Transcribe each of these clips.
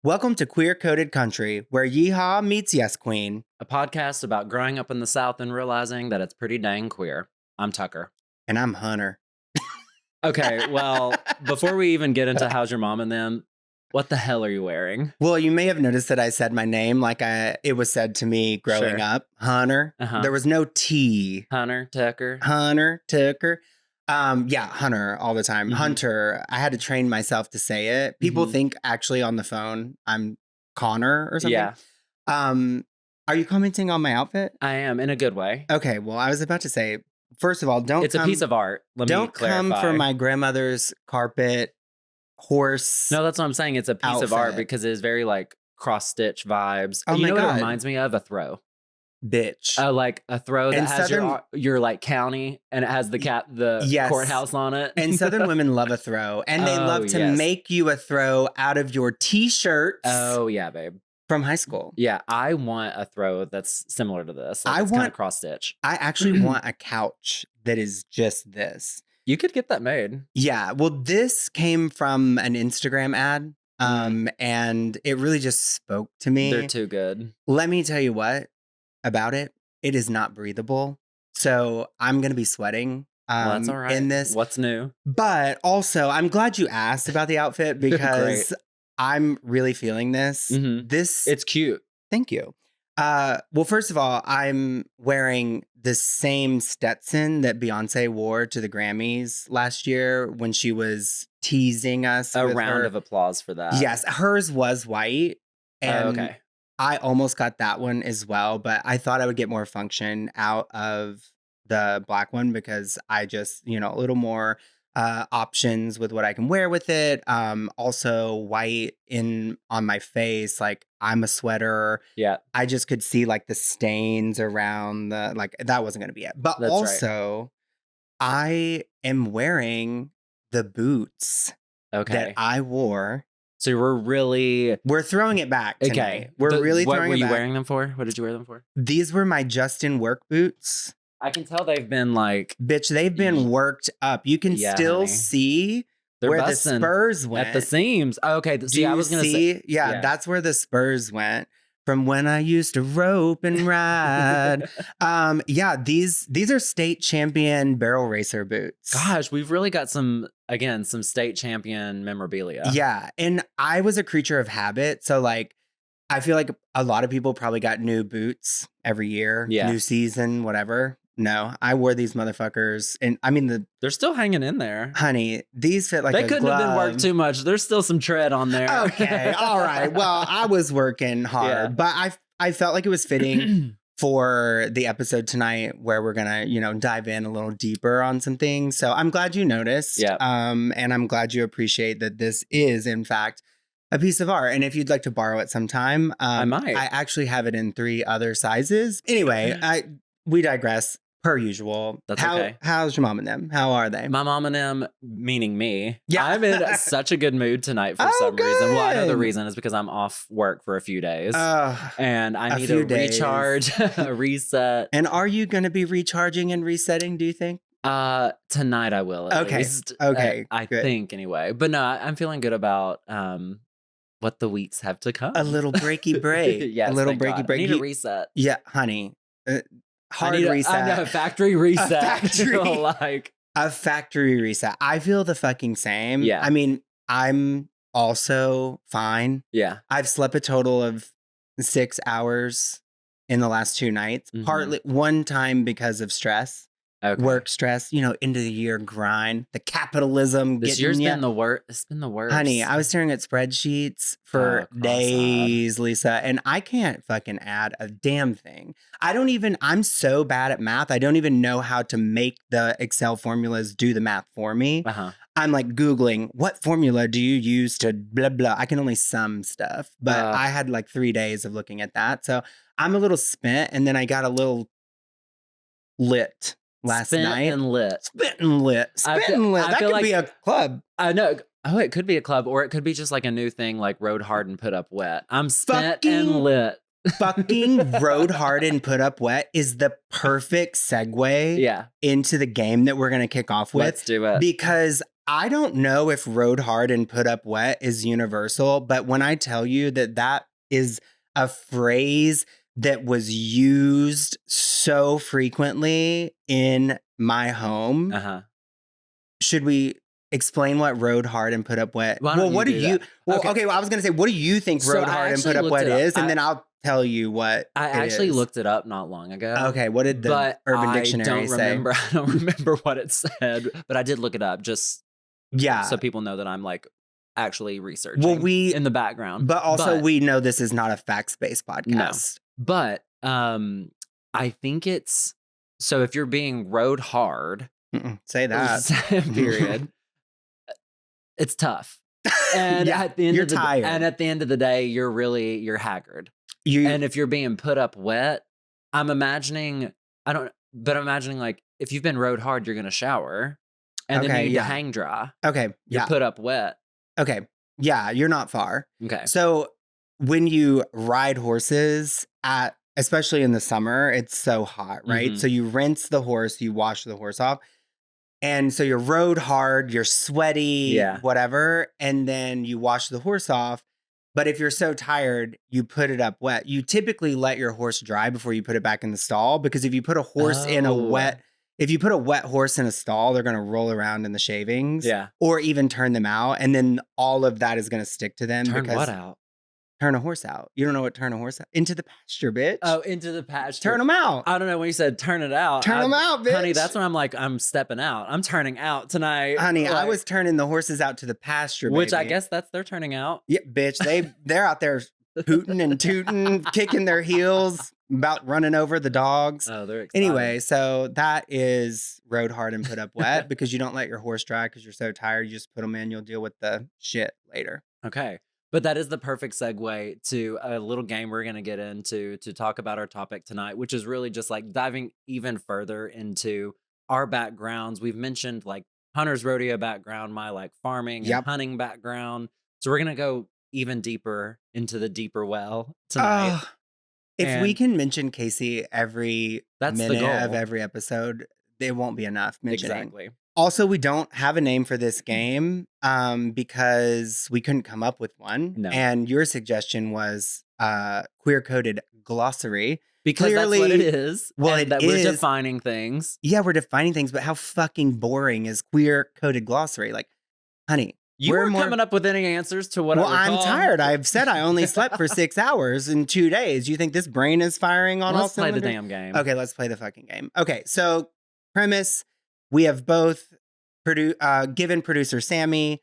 Welcome to Queer Coded Country, where yeehaw meets yes queen. A podcast about growing up in the South and realizing that it's pretty dang queer. I'm Tucker. And I'm Hunter. Okay, well, before we even get into how's your mom and them, what the hell are you wearing? Well, you may have noticed that I said my name like it was said to me growing up. Hunter. There was no T. Hunter, Tucker. Hunter, Tucker. Yeah, Hunter all the time. Mhm. Hunter. I had to train myself to say it. People think actually on the phone I'm Connor or something. Yeah, Are you commenting on my outfit? I am, in a good way. Okay, well, I was about to say, first of all, It's a piece of art. Let me don't come clarify. for my grandmother's carpet horse. No, that's what I'm saying. It's a piece of art outfit. because it is very like cross-stitch vibes. Oh You my know what God. it reminds me of? A throw. Bitch. Like a throw that And has Southern- your like county and it has the Yes. courthouse on it. And Southern women love a throw. And they Oh, love to yes. make you a throw out of your t-shirts Oh yeah, babe. from high school. Yeah, I want a throw that's similar to this. Like I it's kind want- of cross stitch. I actually want a couch that is just this. You could get that made. Yeah. Well, this came from an Instagram ad. And it really just spoke to me. They're too good. Let me tell you what about it. It is not breathable. So I'm going to be sweating Well, that's all right. in this. What's new? But also, I'm glad you asked about the outfit because I'm really feeling this. Mhm. It's cute. Thank you. Well, first of all, I'm wearing the same Stetson that Beyonce wore to the Grammys last year when she was teasing us. A with round her. of applause for that. Yes, hers was white. And Okay. I almost got that one as well, but I thought I would get more function out of the black one because I just, a little more options with what I can wear with it. Also white on my face, like I'm a sweater. Yeah. I just could see like the stains around that wasn't going to be it. But That's also I am wearing the boots Okay. that I wore. So We're throwing it back tonight. okay. We're really What throwing were it you back. wearing them for? What did you wear them for? These were my Justin work boots. I can tell they've been like Bitch, they've been worked up. You can Yeah, still honey. see they're where the busting spurs went. at the seams. Oh, okay. Do See, I you was gonna see? say Yeah, that's where the spurs went from when I used to rope and ride. Yeah, these are state champion barrel racer boots. Gosh, we've really got some state champion memorabilia. Yeah, and I was a creature of habit, so like I feel like a lot of people probably got new boots every year, Yeah. new season, whatever. No, I wore these motherfuckers, and I mean They're still hanging in there. honey, these fit like They a couldn't have been worked glove. too much. There's still some tread on there. Okay, all right. Well, I was working hard, Yeah. but I felt like it was fitting for the episode tonight where we're gonna, dive in a little deeper on some things. So I'm glad you noticed. Yeah. And I'm glad you appreciate that this is, in fact, a piece of art. And if you'd like to borrow it sometime, I might. I actually have it in 3 other sizes. Anyway, we digress. Per usual. That's okay. How's your mom and them? How are they? My mom and them, meaning me. Yeah. I'm in such a good mood tonight for Oh, some reason. Well, I know the good. reason is because I'm off work for a few days. And I a need few a days. recharge, a reset. And are you going to be recharging and resetting, do you think? Tonight I will at Okay. least. Okay, I good. think anyway. But no, I'm feeling good about what the weeks have to come. A little breaky break. Yes, a little thank breaky God. break. I need a reset. Yeah, honey. Hard I need reset. I know, factory reset. factory- like A factory reset. I feel the fucking same. Yeah. I mean, I'm also fine. yeah. I've slept a total of 6 hours in the last 2 nights. Mhm. Partly one time because of stress, Okay. work stress, end of the year grind, the capitalism. This getting year's ya. been the worst. It's been the worst. Honey, I was staring at spreadsheets for Oh, cross-eyed. days, Lisa, and I can't fucking add a damn thing. I'm so bad at math. I don't even know how to make the Excel formulas do the math for me. Uh-huh. I'm like Googling, what formula do you use to blah, blah. I can only sum stuff, but I had like 3 days of looking at that. So I'm a little spent, and then I got a little lit last Spent night. and lit. Spit and lit. I Spit feel- and lit. I That feel could like- be a club. I know. Oh, it could be a club, or it could be just like a new thing, like rode hard and put up wet. I'm spent Fucking- and lit. Fucking rode hard and put up wet is the perfect segue Yeah, into the game that we're going to kick off with. let's do it. Because I don't know if rode hard and put up wet is universal, but when I tell you that that is a phrase that was used so frequently in my home, Uh-huh. should we explain what rode hard and put up wet? Why Well, don't you what do do you that? well, Okay. okay, well, I was gonna say, what do you think So rode I hard and put actually up looked wet it up. is? And then I'll tell you what I it actually is. looked it up not long ago, Okay, what did the but Urban I Dictionary don't say? remember. I don't remember what it said, but I did look it up just Yeah. so people know that I'm like actually Well, researching in the background. but also But we know this is not a facts-based no, podcast. but I think it's so if you're being rode hard, Say that. period, it's tough. And Yeah, at the end you're of the tired. day, you're haggard. You And if you're being put up wet, I'm imagining I'm imagining like if you've been rode hard, you're gonna shower and then you Okay, need to yeah. hang dry. Okay, You're yeah. put up wet. Okay. Yeah, you're not far. Okay. So when you ride horses at especially in the summer, it's so hot, right? Mm-hmm. So you rinse the horse, you wash the horse off. And so you're rode hard, you're sweaty, Yeah. whatever, and then you wash the horse off. But if you're so tired, you put it up wet. You typically let your horse dry before you put it back in the stall because if you put a horse in a Oh. wet if you put a wet horse in a stall, they're going to roll around in the shavings Yeah. or even turn them out and then all of that is going to stick to them Turn what because out? turn a horse out. You don't know what turn a horse out? Into the pasture, bitch. Oh, into the pasture. Turn them out. I don't know when you said turn it out. Turn them out, bitch. Honey, that's when I'm like, I'm stepping out. I'm turning out tonight. Honey, I Like, was turning the horses out to the pasture, which I baby. guess that's they're turning out. Yeah, bitch. They're out there hooting and tooting, kicking their heels, about running over the dogs. Oh, they're excited. Anyway, so that is rode hard and put up wet because you don't let your horse dry because you're so tired. You just put them in. You'll deal with the shit later. Okay. But that is the perfect segue to a little game we're going to get into to talk about our topic tonight, which is really just like diving even further into our backgrounds. We've mentioned like Hunter's rodeo background, my like farming and hunting background. So we're going to go even deeper into the deeper well tonight. If we can mention Casey every That's the minute goal of every episode, it won't be enough mentioning. Exactly. Also, we don't have a name for this game because we couldn't come up with one. No. And your suggestion was queer-coded glossary. Because Clearly, that's what it is. Well, and that we're defining things. Yeah, we're defining things, but how fucking boring is queer-coded glossary? Like, honey, you weren't coming up with any answers to what I recall. I'm tired. I've said I only slept for 6 hours in 2 days. You think this brain is firing on all Let's play the cylinders? damn game. Okay, let's play the fucking game. Okay, so premise, we have both given producer Sammy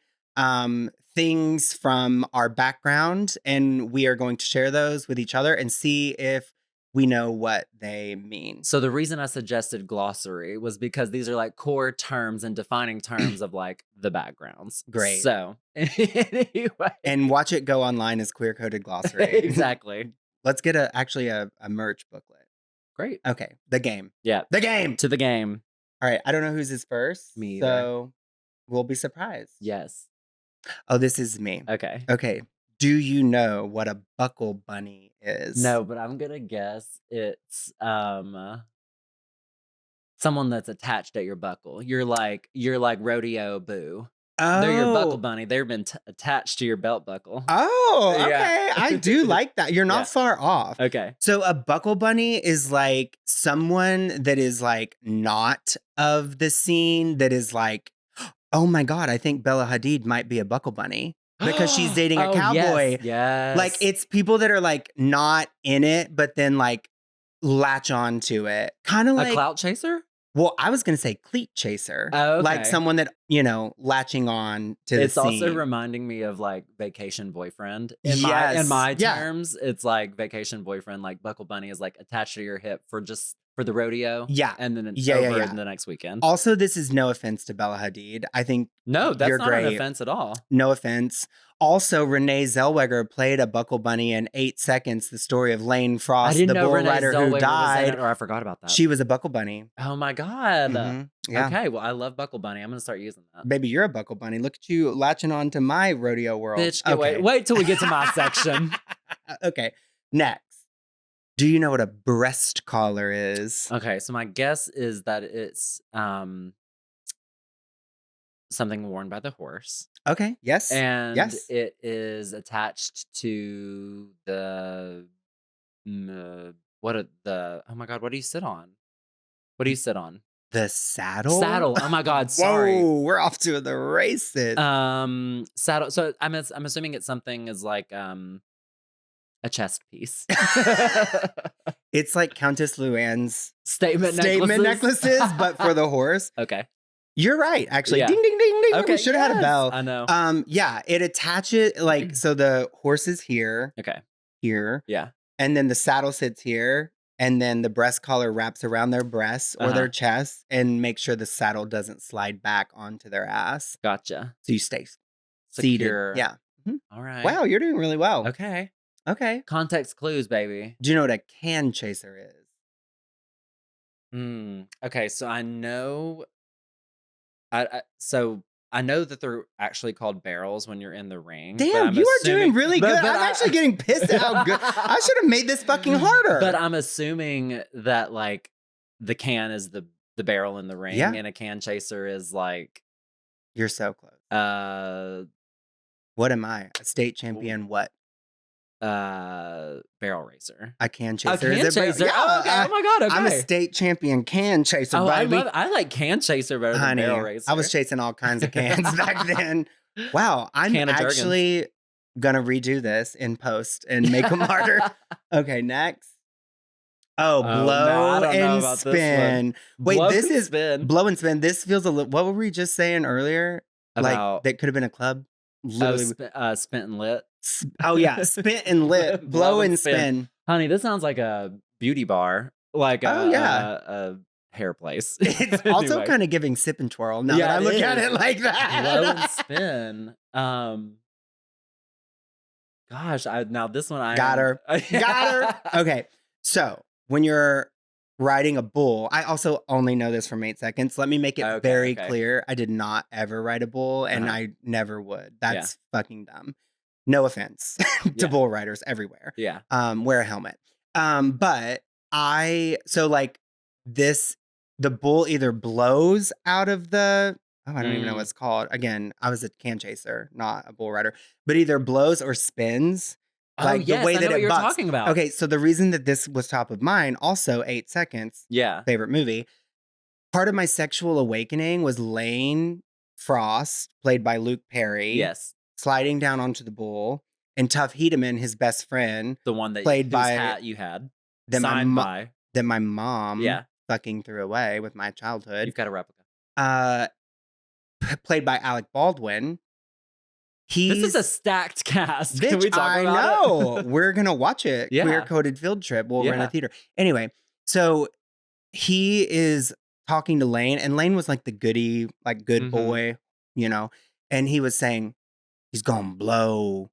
things from our background, and we are going to share those with each other and see if we know what they mean. So the reason I suggested glossary was because these are like core terms and defining terms of like the backgrounds. Great. So anyway. And watch it go online as queer-coded glossary. Exactly. Let's get actually a merch booklet. Great. Okay, the game. Yeah. The game. To the game. All right, I don't know whose is first. Me either. So we'll be surprised. Yes. Oh, this is me. Okay. Okay. Do you know what a buckle bunny is? No, but I'm gonna guess it's someone that's attached at your buckle. You're like rodeo boo. Oh. They're your buckle bunny. They've been attached to your belt buckle. Oh, okay. Yeah. I do like that. You're not far off. Okay. So a buckle bunny is like someone that is like not of the scene that is like, oh my God, I think Bella Hadid might be a buckle bunny because she's dating a cowboy. Yes. Like it's people that are like not in it, but then like latch on to it. Kind of like a clout chaser? Well, I was going to say cleat chaser. Oh, okay. Like someone that, latching on to the It's scene. also reminding me of like vacation boyfriend. In Yes. my Yeah. terms, it's like vacation boyfriend, like buckle bunny is like attached to your hip for the rodeo. Yeah. And then it's Yeah, over yeah. the next weekend. Also, this is no offense to Bella Hadid. I think No, that's you're not great. an offense at all. No offense. Also, Renee Zellweger played a buckle bunny in 8 Seconds, the story of Lane Frost, I didn't the know bull Renee rider Zellweger who was in died. it, or I forgot about that. She was a buckle bunny. Oh my God. Yeah. Okay, well, I love buckle bunny. I'm going to start using that. Baby, you're a buckle bunny. Look at you latching on to my rodeo world. Bitch, Okay. wait till we get to my section. Okay, next. Do you know what a breast collar is? Okay, so my guess is that it's something worn by the horse, Okay. Yes. and Yes. it is attached to the what are the oh my god, what do you sit on? What do you sit on? The saddle? Saddle. Oh my god, sorry. Whoa, we're off to the races. Saddle. So I'm assuming it's something is like a chest piece. It's like Countess Luann's Statement statement necklaces. necklaces, but for the horse. Okay. You're right, actually. Yeah. Ding, ding, ding, ding. We Okay. should have had a Yes. bell. I know. Yeah, it attaches like so the horse is here, Okay. here, Yeah. and then the saddle sits here, and then the breast collar wraps around their breasts or their Uh-huh. chest and make sure the saddle doesn't slide back onto their ass. Gotcha. So you stay seated. Secure. Yeah. Mhm. All right. Wow, you're doing really well. Okay. Okay. Context clues, baby. Do you know what a can chaser is? Okay, so I know so I know that they're actually called barrels when you're in the ring, but Damn, I'm you are doing assuming really good. but I'm actually getting pissed at how good. I should have made this fucking harder. But I'm assuming that like the can is the barrel in the ring, Yeah. and a can chaser is like You're so close. uh What am I? A state champion? What? barrel racer. A can A chaser? can Is it barrel- chaser. Yeah, Oh, okay. Oh my god. Okay. I'm a state champion can chaser, Oh, baby. I like can chaser better than Honey, barrel racer. I was chasing all kinds of cans back then. Wow, I'm Can of Jergens. actually gonna redo this in post and make them harder. Okay, next. Oh, Oh, no, I blow don't know and about this one. spin. Wait, Blow this and is spin. blow and spin. This feels a little. What were we just saying earlier? About Like that could have been a club. Literally. spent and lit. Oh yeah, spin and lit, blow and spin. Honey, this sounds like a beauty bar, like Oh, yeah. a hair place. It's also Anyway. kind of giving sip and twirl. Now Yeah, that I it look at is. it like that. Blow and spin. Gosh, now this one I Got am- her. Got her. Okay, so when you're riding a bull, I also only know this from 8 seconds. Let me make it Okay, very okay. clear. I did not ever ride a bull, and Uh-huh. I never would. That's fucking dumb. No offense to Yeah. bull riders everywhere. Yeah. Wear a helmet. But so like this, the bull either blows out of the, I don't even know what it's called. Again, I was a can chaser, not a bull rider, but either blows or spins. Like yes, the way I know that what it you're bucks. talking about. Okay, so the reason that this was top of mind, also 8 seconds, Yeah. favorite movie. Part of my sexual awakening was Lane Frost, played by Luke Perry, Yes. sliding down onto the bull, and Tuff Hedeman, his best friend, The one that Played whose by- hat you had that my signed mo- by. that my mom Yeah. fucking threw away with my You've childhood. got a replica. Played by Alec Baldwin. This is a stacked cast. Bitch, Can we talk I about know. it? We're gonna watch it. Yeah. Queer Coded Field Trip. We'll rent Yeah. a theater. Anyway, so he is talking to Lane, and Lane was like the goody, like good Mhm. boy, you know. And he was saying he's gonna blow,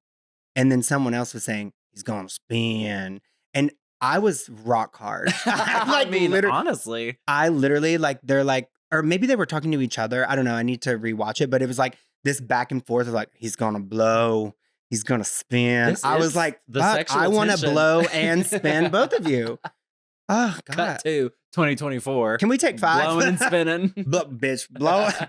and then someone else was saying he's gonna spin, and I was rock hard. I mean, literally, honestly. I literally like they're like, or maybe they were talking to each other. I don't know. I need to rewatch it, but it was like this back and forth of like he's gonna blow, he's gonna spin. This I was is like, the fuck, sexual I want to tension. blow and spin both of you. Oh God, Cut to 2024. can we take 5? Blowing and spinning. Bitch,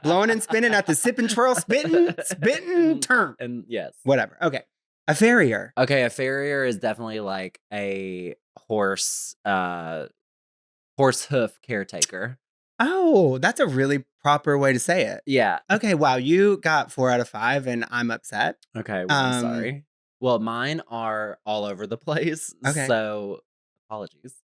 blowing and spinning at the sip and twirl, spitting turn. And yes. Whatever. Okay, a farrier. Okay, a farrier is definitely like a horse hoof caretaker. Oh, that's a really proper way to say it. Yeah. Okay, wow, you got 4 out of 5, and I'm upset. Okay, well, I'm Um, sorry. Well, mine are all over the place. Okay. So apologies.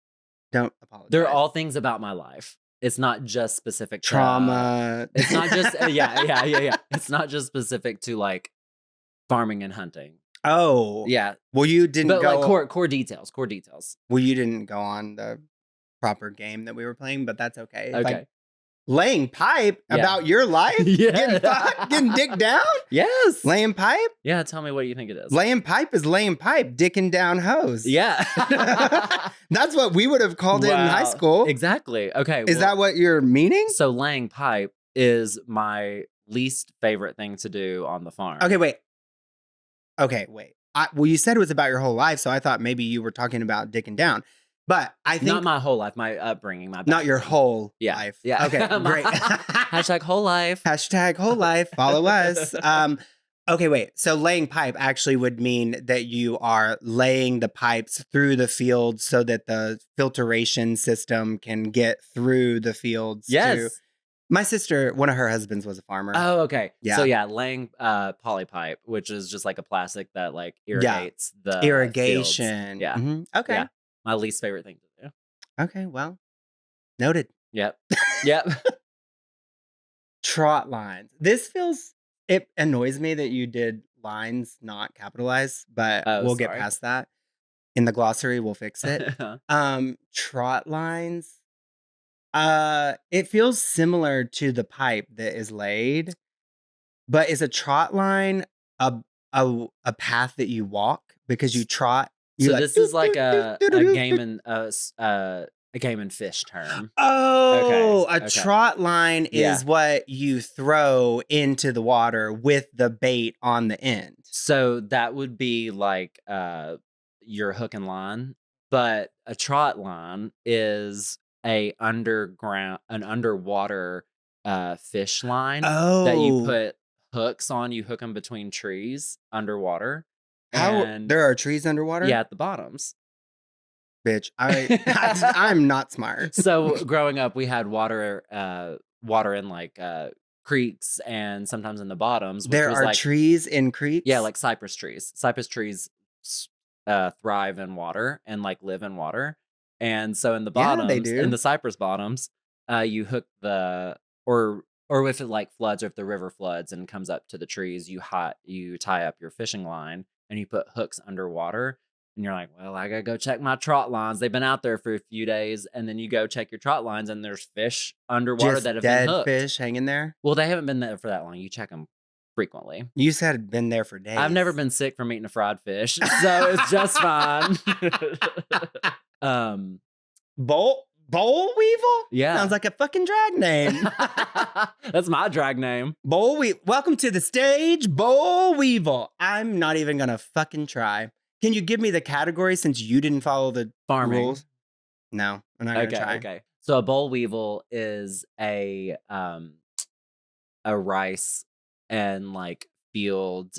Don't apologize. They're all things about my life. It's not just specific to trauma. It's not just yeah. It's not just specific to like farming and hunting. Oh, Yeah. well, you didn't But go. like core details. Well, you didn't go on the proper game that we were playing, but that's okay. If I- Okay. laying pipe Yeah. about your life, Yeah. getting fucked, getting dick down, Yes. laying pipe. Yeah, tell me what you think it is. Laying pipe is laying pipe, dicking down hose. Yeah. That's what we would have called it in high Wow. school. Exactly. Okay. Is that what you're meaning? so laying pipe is my least favorite thing to do on the farm. Okay, wait. Well, you said it was about your whole life, so I thought maybe you were talking about dicking down. But I Not think my whole life, my upbringing, my not your background. whole Yeah. life. Okay, Yeah. great. Hashtag whole life. Hashtag whole life, follow us. Okay, wait. So laying pipe actually would mean that you are laying the pipes through the fields so that the filtration system can get through the fields to Yes. my sister, one of her husbands was a farmer. Oh, okay. So Yeah. yeah, laying polypipe, which is just like a plastic that like Yeah. irrigates the fields. Irrigation. Yeah. Okay. Yeah. My least favorite thing to do. Okay. Well, noted. Yep. Yep. Trot lines. This feels, it annoys me that you did lines not capitalized, but Oh, we'll get sorry. past that. In the glossary, we'll fix it. Trot lines. It feels similar to the pipe that is laid, but is a trot line a a path that you walk because you trot? You So like this doot, is like doot, doot, doot, doot, doot, doot. a game and fish term. Okay. Oh, a Okay. trot line Yeah. is what you throw into the water with the bait on the end. So that would be like your hook and line, but a trot line is an underwater fish line that you Oh, put hooks on. You hook them between trees underwater, how and there are trees underwater? yeah, at the bottoms. Bitch, I'm not smart. So growing up, we had water in like creeks and sometimes in the bottoms, which There was are like trees in yeah, creeks? like cypress trees. Cypress trees thrive in water and like live in water. And so Yeah, they in do. the cypress bottoms, you hook or if it like floods or if the river floods and comes up to the trees, you tie up your fishing line and you put hooks underwater. And you're like, well, I gotta go check my trot lines. They've been out there for a few days, and then you go check your trot lines, and there's fish underwater that Just have been dead hooked. fish hanging there? Well, they haven't been there for that long. You check them frequently. You said it'd been there for I've never days. been sick from eating a fried fish, so it's just fine. um, Boll weevil? Sounds yeah. like a fucking drag name. That's my drag name. Welcome to the stage, Boll Weevil. I'm not even gonna fucking try. Can you give me the category since you didn't follow the Farming. rules? No, I'm not gonna Okay, try. okay. So a boll weevil is a rice and like field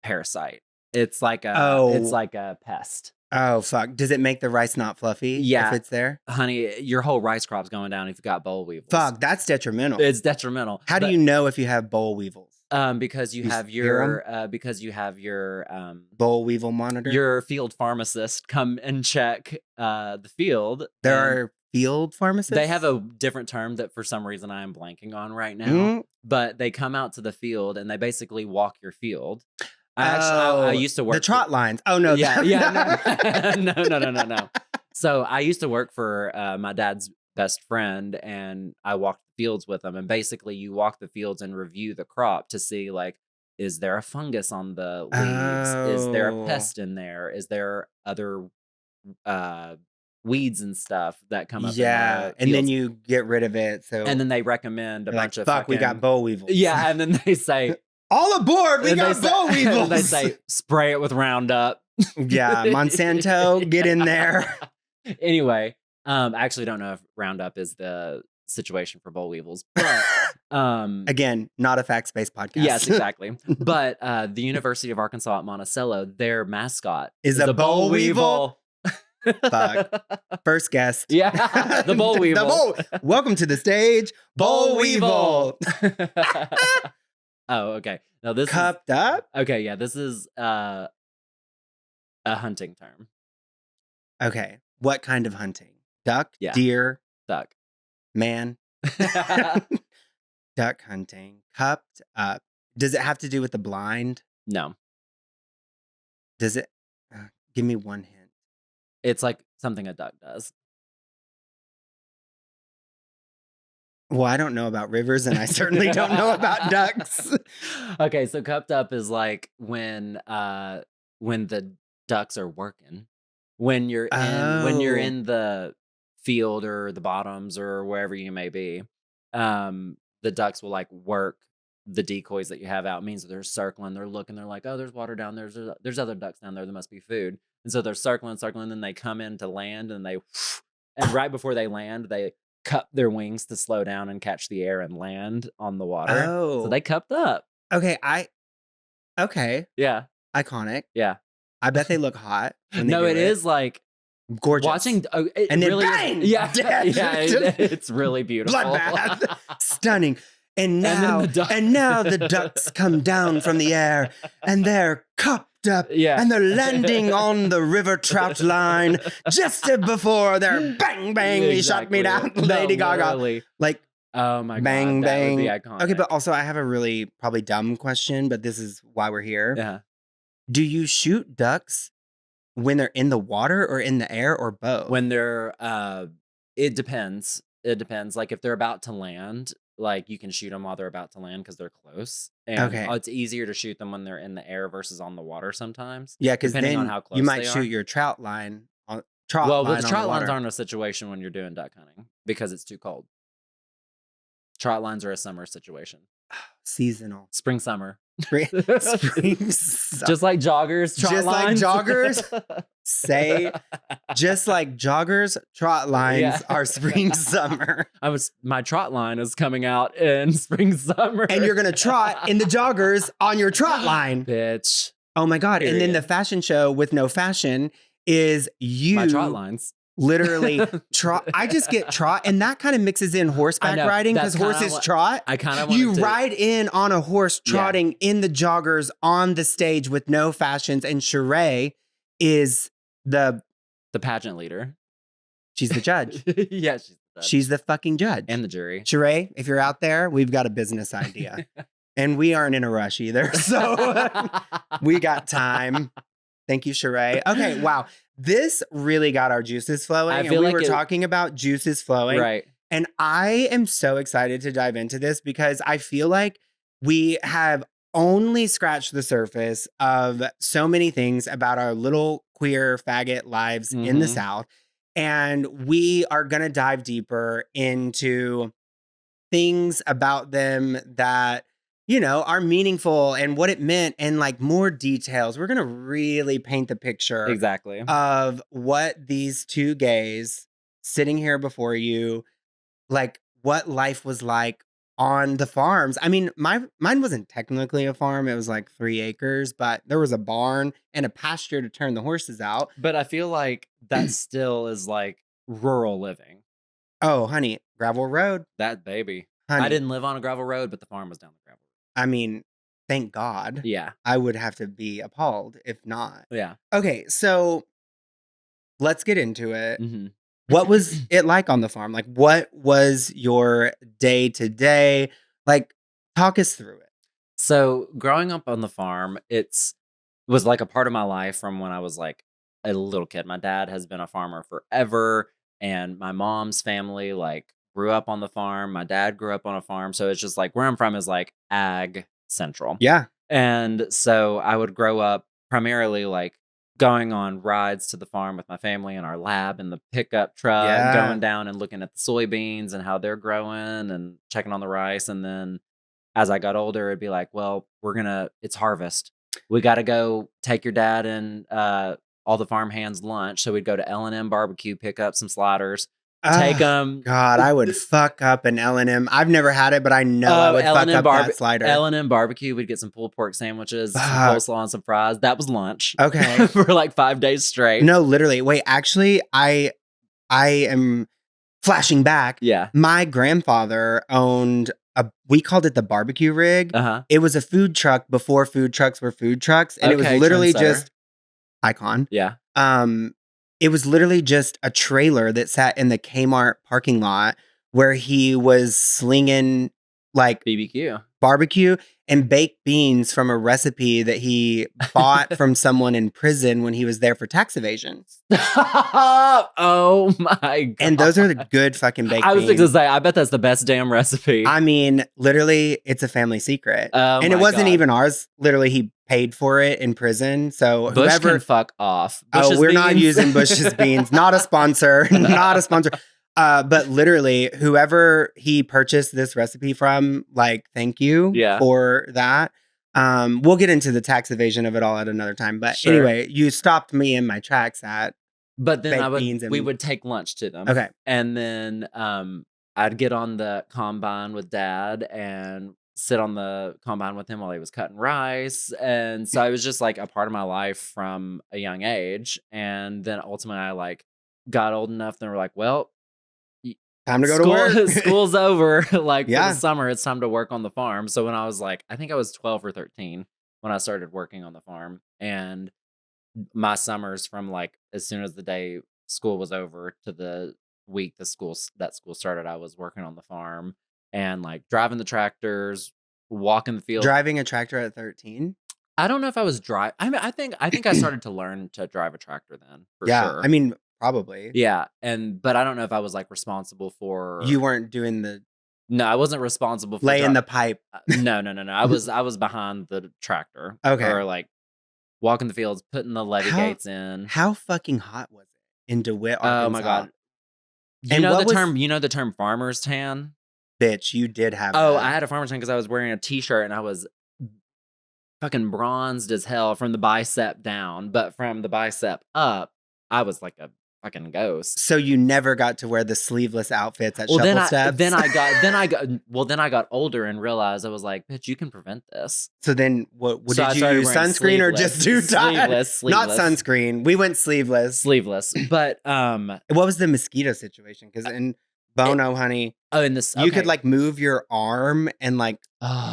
parasite. It's Oh, like a pest. oh fuck. Does it make the rice not fluffy if Yeah, it's there? honey, your whole rice crop's going down if you got boll weevils. Fuck, that's detrimental. It's detrimental. How do But you know if you have boll weevils? because You hear them? you have Boll weevil monitor? your field pharmacist come and check the field, There and are field they have pharmacists? a different term that for some reason I am blanking on right now. Mm? But they come out to the field and they basically walk your field. I Oh, used to the work for trot lines. Oh no, yeah, yeah, that, no. No. So I used to work for my dad's best friend, and I walked the fields with him. And basically, you walk the fields and review the crop to see like, is there a fungus on the leaves? Is there a Oh, pest in there? Is there other uh, weeds and stuff that come up in yeah. the And then fields? you get rid of it. And So then they recommend a you're like, bunch of fuck, we got fucking boll weevils. yeah, and then they say All aboard, we got boll and they weevils. say spray it with Roundup. Yeah, Monsanto, get in there. Anyway, I actually don't know if Roundup is the situation for boll weevils, but Again, not a facts-based yes, podcast. exactly. But the University of Arkansas at Monticello, their mascot Is is a a boll boll weevil? weevil. Fuck. First guest. Yeah, the boll weevil. Welcome to the stage, Boll boll weevil. weevil. Oh, okay. Now this is Cupped up. okay. Yeah, this is a hunting term. Okay. What kind of hunting? Duck, Yeah, deer, duck. man. Duck hunting. Cupped up. Does it have to do with the blind? No, Does it? Give me one hint. it's like something a duck does. Well, I don't know about rivers, and I certainly don't know about ducks. Okay, so cupped up is like when the ducks are working. When you're Oh, in the field or the bottoms or wherever you may be, the ducks will like work the decoys that you have out means that they're circling, they're looking, they're like, oh, there's water down there, there's other ducks down there must be food. And so they're circling, then they come in to land, and and right before they land, they cup their wings to slow down and catch the air and land on the water. So Oh, they cupped up. okay. Okay. Yeah. Iconic. Yeah. I bet they look hot when they No, do it is like gorgeous. watching. Oh, it And then really bang! is. Yeah. Death. Yeah. It's really beautiful. Bloodbath. Stunning. And then now, the duck- and now the ducks come down from the air, and they're cupped up, Yeah. and they're landing on the river trout line just before they're bang bang. You shut me down, No, Lady Gaga. literally. Like Oh my bang God. That would be bang. iconic. Okay, but also I have a really probably dumb question, but this is why we're here. yeah. Do you shoot ducks when they're in the water or in the air or both? When they're it depends. It depends. Like if they're about to land, like you can shoot them while they're about to land because they're close. And Okay. it's easier to shoot them when they're in the air versus on the water sometimes. Yeah, because depending then on how close you might they shoot are. your trout line on trot Well, line but the on trot the lines water. aren't a situation when you're doing duck hunting because it's too cold. Trot lines are a summer situation. Seasonal. Spring, summer. Spring, Just like joggers, trot Just like lines. joggers? Say, just like joggers, trot lines Yeah. are spring, summer. My trot line is coming out in spring, summer. And you're going to trot in the joggers on your trot line. Bitch. Oh my God. And then Period. the fashion show with no fashion is you My trot lines. literally trot. I just get trot, and that kind of mixes in horseback know, riding because that's kinda horses what- trot. I kind of You ride in on a horse trotting in the joggers on the stage with no fashions, and Sheree is the pageant leader. she's the judge. Yeah, she's the judge. She's the fucking judge. and the jury. Sheree, if you're out there, we've got a business idea. And we aren't in a rush either. So we got time. Thank you, Sheree. Okay, wow. This really got our juices flowing. I And feel we like were it- talking about juices flowing. Right. And I am so excited to dive into this because I feel like we have only scratched the surface of so many things about our little queer faggot lives in the Mhm. South. And we are going to dive deeper into things about them that, you know, are meaningful and what it meant and like more details. We're going to really paint the picture Exactly. of what these two gays sitting here before you, like what life was like on the farms. I mean, mine wasn't technically a farm. It was like 3 acres, but there was a barn and a pasture to turn the horses out. But I feel like that still is like rural living. Oh, honey, gravel road. That baby. Honey, I didn't live on a gravel road, but the farm was down the gravel I mean, thank God. road. Yeah. I would have to be appalled if not. Yeah. Okay, so let's get into it. hmm What was it like on the farm? Like, what was your day to day? Like, talk us through it. So growing up on the farm, was like a part of my life from when I was like a little kid. My dad has been a farmer forever, and my mom's family like grew up on the farm. My dad grew up on a farm, so it's just like where I'm from is like ag central. Yeah. And so I would grow up primarily like going on rides to the farm with my family in our lab in the pickup truck, Yeah. going down and looking at the soybeans and how they're growing and checking on the rice. And then as I got older, it'd be like, well, it's harvest. We got to go take your dad and all the farm hands lunch. So we'd go to L&M barbecue, pick up some sliders, take them. God, I would fuck up an L&M. I've never had it, but I know I would fuck up that slider. L&M barbecue, we'd get some pulled pork sandwiches, some Fuck. coleslaw, and some fries. That was lunch. Okay. For like 5 days straight. No, literally. Wait, actually, I am flashing back. Yeah. My grandfather owned we called it the barbecue rig. Uh-huh. It was a food truck before food trucks were food trucks. And it was Okay, literally trendsetter. just icon. Yeah. It was literally just a trailer that sat in the Kmart parking lot where he was slinging like BBQ. barbecue and baked beans from a recipe that he bought from someone in prison when he was there for tax evasion. Oh my God. And those are the good fucking baked I was beans. going to say, I bet that's the best damn recipe. I mean, literally, it's a family secret. Oh And it my wasn't God. even ours. Literally, he paid for it in prison. So Bush whoever can fuck off. Oh, Bush's we're not beans. using Bush's beans. Not a sponsor. Not a sponsor. But literally, whoever he purchased this recipe from, like, thank you Yeah, for that. We'll get into the tax evasion of it all at another time. But sure. anyway, you stopped me in my tracks at But then baked beans we and would take lunch to them, okay. and then, I'd get on the combine with dad and sit on the combine with him while he was cutting rice, and so it was just, like, a part of my life from a young age, and then ultimately I, like, got old enough, they were like, "Well, y Time to go to work. school's over, like, for the Yeah. summer, it's time to work on the farm." So when I was, like, I think I was 12 or 13 when I started working on the farm, and my summers from, like, as soon as the day school was over to the week that school started, I was working on the farm and, like, driving the tractors, walking the field. Driving a tractor at 13? I don't know if I was I mean, I think I started to learn to drive a tractor then, for Yeah, I sure. mean, probably. Yeah, but I don't know if I was, like, responsible You for. weren't doing the No, I wasn't responsible for laying the pipe. no, no, no, no, I was behind the tractor Okay. or, like, walking the fields, putting the levee How gates in. how fucking hot was it in DeWitt, Oh my Arkansas? god. And what was You know the term farmer's tan? bitch, you did have Oh, that. I had a farmer's tan because I was wearing a t-shirt and I was fucking bronzed as hell from the bicep down, but from the bicep up, I was like a fucking ghost. So you never got to wear the sleeveless outfits at Well, Shuffle Steps? then I got older and realized I was like, "Bitch, you can prevent this." So then what So I did you started use wearing sunscreen or just do tie? Not sleeveless, sunscreen. We went sleeveless. sleeveless. But What was the mosquito situation? Because in it, Bono, honey, oh, in this you could okay. like move your arm and like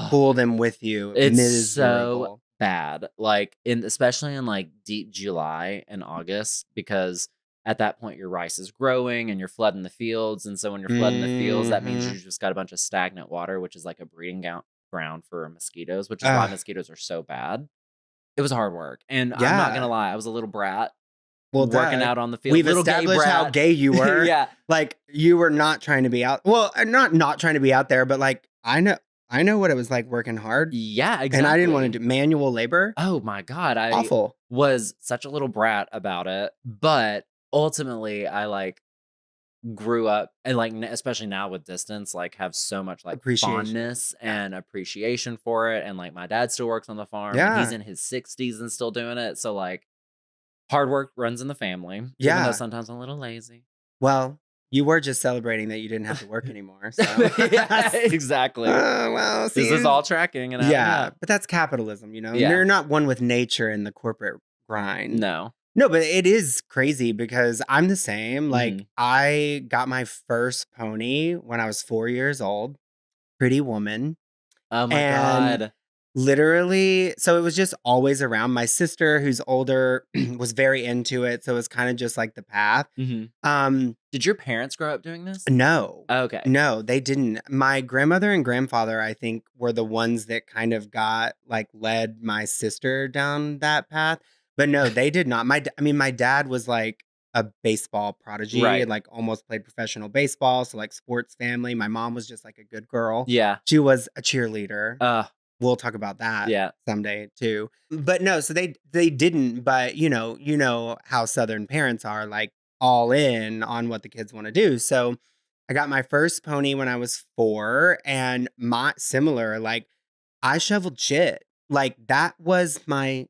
pull them with you. It's so Miserable. bad, like, in especially in, like, deep July and August, because at that point, your rice is growing and you're flooding the fields, and so when you're flooding the fields, that means Mhm. you just got a bunch of stagnant water, which is like a breeding ground for mosquitoes, which is why Ugh, mosquitoes are so bad. It was hard work, and I'm not gonna yeah. lie, I was a little brat Well, working duh. out on the field, We've little gay established how brat. gay you were. Yeah. Like, you were not trying to be out well, not trying to be out there, but, like, I know what it was like working hard, Yeah, and I didn't wanna exactly. do manual labor. Oh my god, I Awful. was such a little brat about it, but ultimately, I, like, grew up and, like, especially now with distance, like, have so much, like, Appreciation. fondness Yeah. and appreciation for it, and, like, my dad still works on the farm, and he's Yeah. in his 60s and still doing it, so, like, hard work runs in the family, even though Yeah. sometimes I'm a little lazy. Well, you were just celebrating that you didn't have to work anymore, so Yeah, exactly. well, This is see all tracking and adding yeah, up. but that's capitalism, you know? Yeah. You're not one with nature in the corporate grind. No. No, but it is crazy because I'm the same. Like, Mhm. I got my first pony when I was 4 years old, Pretty Woman, Oh my and god. literally so it was just always around. My sister, who's older, was very into it, so it was kinda just like the path. Mhm. Um, Did your parents grow up doing this? no. Okay. No, they didn't. My grandmother and grandfather, I think, were the ones that kind of led my sister down that path, but no, they did not. I mean, my dad was, like, a baseball prodigy and, Right. like, almost played professional baseball, so, like, sports family. My mom was just, like, a good girl. Yeah. She was a cheerleader. Uh, We'll talk about that yeah. someday too. But no, so they didn't, but, you know how Southern parents are, like, all in on what the kids wanna do. So, I got my first pony when I was 4, and my similar, like, I shoveled shit. Like, that was my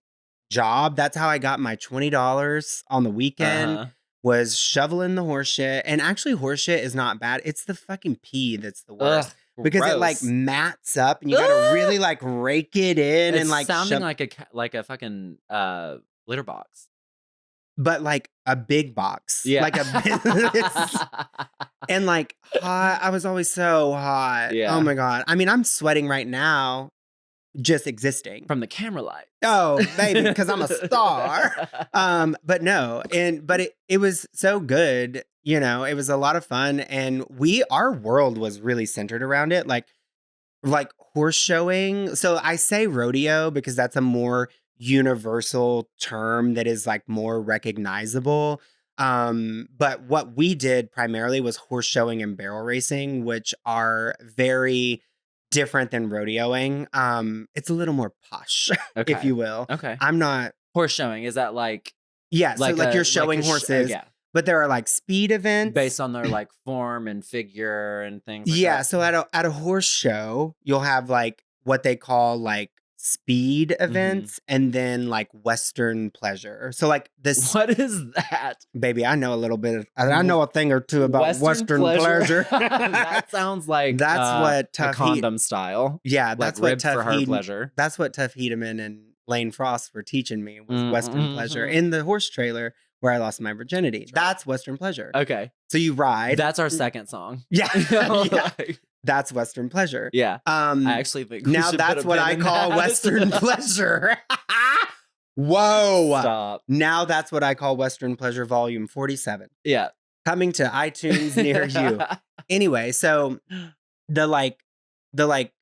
job. That's how I got my $20 on the weekend, Uh-huh. was shoveling the horse shit, and actually horse shit is not bad. It's the fucking pee that's the Ugh, worst because it, like, gross. mats up and you gotta Ah! really, like, rake it in It's and, like, sounding shove like like a fucking, litter box. but, like, a big box, Yeah. like a and, like, hot. I was always so hot. Oh Yeah. my god. I mean, I'm sweating right now just existing. From the camera lights. Oh, baby, because 'cause I'm a star. But no, but it was so good, it was a lot of fun, and our world was really centered around it, like horse showing. So I say rodeo because that's a more universal term that is, like, more recognizable. But what we did primarily was horse showing and barrel racing, which are very different than rodeoing. It's a little more posh, if Okay. you will. Okay. I'm not Horse showing, is that yeah, so, like, you're like showing oh, horses, yeah. but there are like speed events. Based on their like form and figure and things like Yeah, that. so at a horse show, you'll have like what they call like speed Mhm. events and then like Western pleasure. So like this What is that? baby, I know a little bit I W know a thing or two about Western Western pleasure? pleasure. That sounds like, That's what the Tough Heat condom style, Yeah, like ribbed for her pleasure. That's what Tough Hedeman and Lane Frost were teaching me was Western pleasure Mhm. in the horse trailer where I lost my virginity. That's right. That's Western pleasure. Okay. So you ride. That's our second song. Yeah. Yeah. Like, That's Western pleasure. yeah. I Um actually think we now should put that's a what pin I in call that. Western pleasure. Whoa. Stop. Now that's what I call Western pleasure volume 47. Yeah. Coming to iTunes near you. Anyway, so the like the like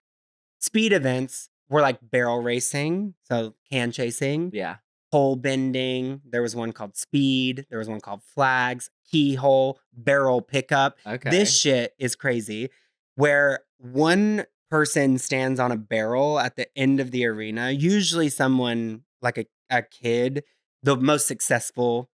speed events were like barrel racing, so can chasing, Yeah. pole bending. There was one called speed. There was one called flags, keyhole, barrel pickup. This Okay. shit is crazy where one person stands on a barrel at the end of the arena, usually someone like a kid. The most successful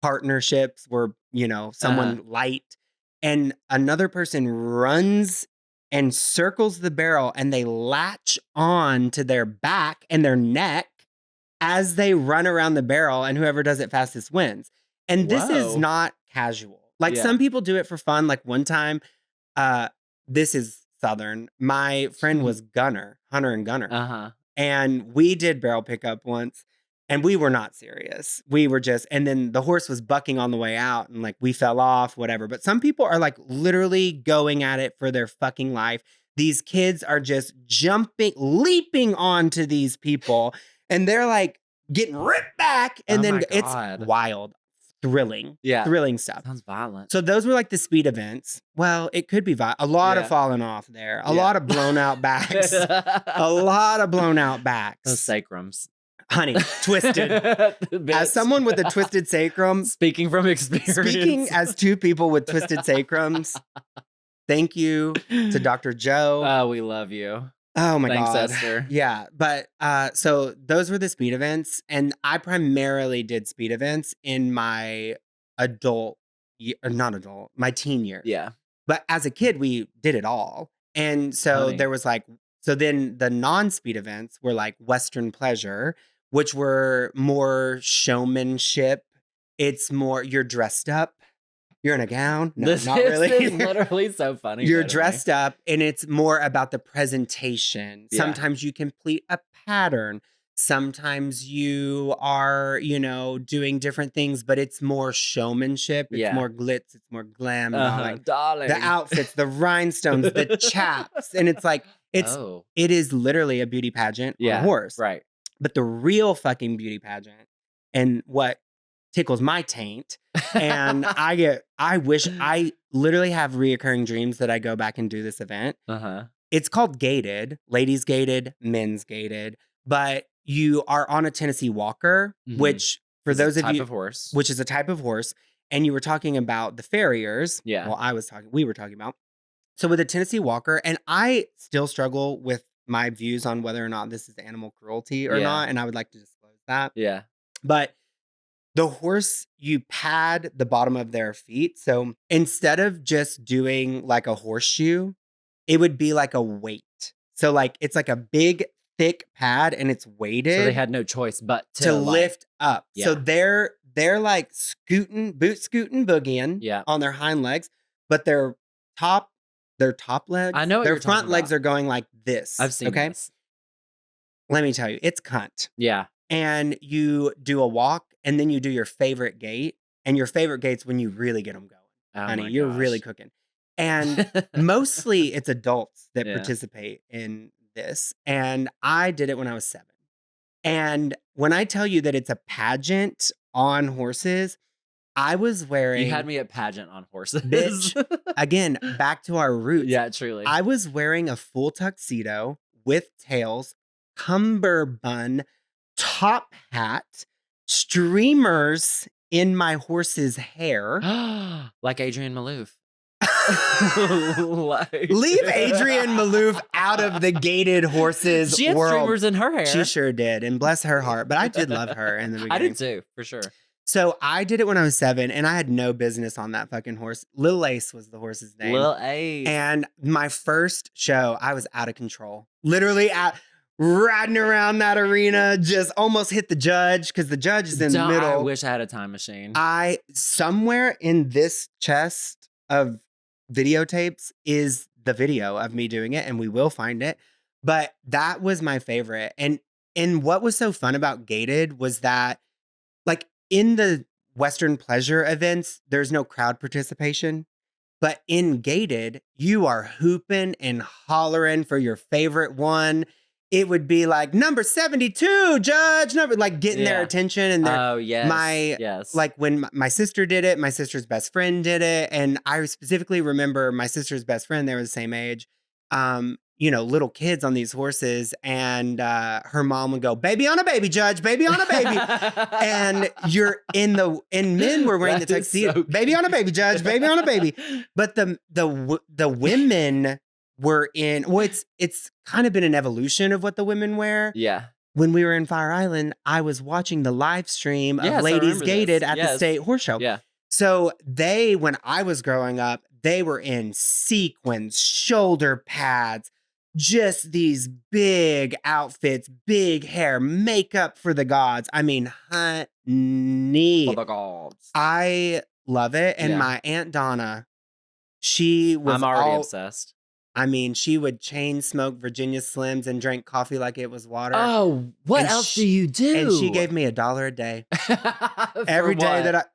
partnerships were, Uh-huh. someone light and another person runs and circles the barrel and they latch on to their back and their neck as they run around the barrel and whoever does it fastest wins. And this is Whoa. not casual. Like Yeah. some people do it for fun. Like one time, uh, this is Southern. My friend was Hunter and Gunner. Uh-huh. And we did barrel pickup once and we were not serious. We were just, and then the horse was bucking on the way out and like we fell off, whatever. But some people are like literally going at it for their fucking life. These kids are just jumping, leaping onto these people and they're like getting ripped back. And Oh then my it's God. wild, Yeah. thrilling stuff. Sounds violent. So those were like the speed events. Well, it could be a lot of Yeah. falling off there, a Yeah. lot of blown out backs, a lot of blown out backs. Those sacrums. Honey, twisted. Bitch. As someone with a twisted sacrum, Speaking from experience. speaking as two people with twisted sacrums, thank you to Dr. Joe. Oh, we love you. Oh my Thanks, God. Esther. Yeah. But so those were the speed events. And I primarily did speed events in my my teen years. Yeah. But as a kid, we did it all. And so Honey. there was like, so then the non-speed events were like Western pleasure, which were more showmanship. It's more, you're dressed up. You're in a gown. No, This not is really. literally so funny. You're though to me. dressed up and it's more about the presentation. Yeah. Sometimes you complete a pattern. Sometimes you are, doing different things, but it's more showmanship. It's Yeah. more glitz. It's more glam. And all, like, Darling. the outfits, the rhinestones, the chaps. And it's like, Oh. it is literally a beauty pageant on Yeah. a horse. Right. But the real fucking beauty pageant and what tickles my taint. And I literally have reoccurring dreams that I go back and do this event. Uh-huh. It's called gated, ladies gated, men's gated, but you are on a Tennessee Walker, Mhm. which for It's a those of type you, of horse. which is a type of horse, and you were talking about the farriers. Yeah. Well, we were talking about. So with a Tennessee Walker, and I still struggle with my views on whether or not this is animal cruelty or Yeah. not, and I would like to disclose that. Yeah. But the horse, you pad the bottom of their feet. So instead of just doing like a horseshoe, it would be like a weight. So like it's like a big, thick pad and it's weighted So they had no choice but to like, lift up. So Yeah. they're like boot scooting, boogieing Yeah. on their hind legs, but their top legs, I know what their you're front talking legs about. are going like this. I've seen Okay. this. Let me tell you, it's cunt. Yeah. And you do a walk and then you do your favorite gait. And your favorite gait's when you really get them going. Oh Honey, my you're really gosh. cooking. And mostly it's adults that Yeah. participate in this. And I did it when I was 7. And when I tell you that it's a pageant on horses, I was wearing, You had me at pageant on horses. bitch, again, back to our roots. Yeah, truly. I was wearing a full tuxedo with tails, cummerbund, top hat, streamers in my horse's hair. Like Adrienne Malouf. Leave Adrienne Malouf out of the gated horses She had world. streamers in her hair. She sure did, and bless her heart. But I did love her in the beginning. I did too, for sure. So I did it when I was 7, and I had no business on that fucking horse. Lil Ace was the horse's name. Lil Ace. And my first show, I was out of control. Literally riding around that arena, just almost hit the judge because the judge is in the Don't I middle. wish I had a time machine. I somewhere in this chest of videotapes is the video of me doing it, and we will find it. But that was my favorite. And what was so fun about Gated was that, like, in the Western pleasure events, there's no crowd participation. But in Gated, you are hooping and hollering for your favorite one. It would be like number 72, judge, number, like getting their Yeah. attention. And Oh, yes. my, Yes. like when my sister did it, my sister's best friend did it. And I specifically remember my sister's best friend, they were the same age. Little kids on these horses. And her mom would go, baby on a baby, judge, baby on a baby. And men were wearing the That is tuxedo, so baby on a baby, judge, baby on a baby. But the women were in, well, it's kind of been an evolution of what the women wear. Yeah. When we were in Fire Island, I was watching the live stream of Yes, I Ladies remember Gated this. at the Yes. state horse show. Yeah. So when I was growing up, they were in sequins, shoulder pads, just these big outfits, big hair, makeup for the gods. I mean, honey. For the gods. I love it. And Yeah. my Aunt Donna, she was I'm already obsessed. I mean, she would chain smoke Virginia Slims and drink coffee like it was water. Oh, what And else do you do? And she gave me $1 a day. Every day that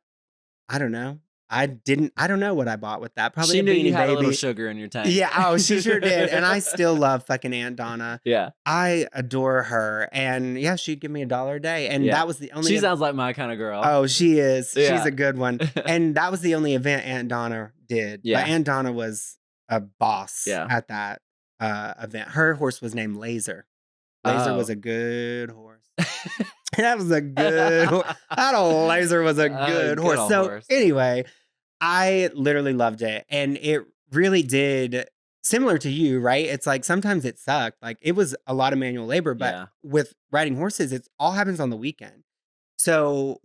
I don't know. I don't know what I bought with that. Probably she a knew Beanie you had a little Baby. sugar in your tank. Yeah, oh, she sure did. And I still love fucking Aunt Donna. Yeah. I adore her. And yeah, she'd give me $1 a day. And Yeah. that was the only She sounds like my kind of girl. Oh, she is. Yeah. She's a good one. And that was the only event Aunt Donna did. Yeah. But Aunt Donna was a boss Yeah. at that event. Her horse was named Laser. Laser was Oh. a good horse. That was a good horse. That old Laser was a good horse. old So horse. anyway, I literally loved it. And it really did, similar to you, right? It's like sometimes it sucked. Like it was a lot of manual labor, but Yeah. with riding horses, it all happens on the weekend. So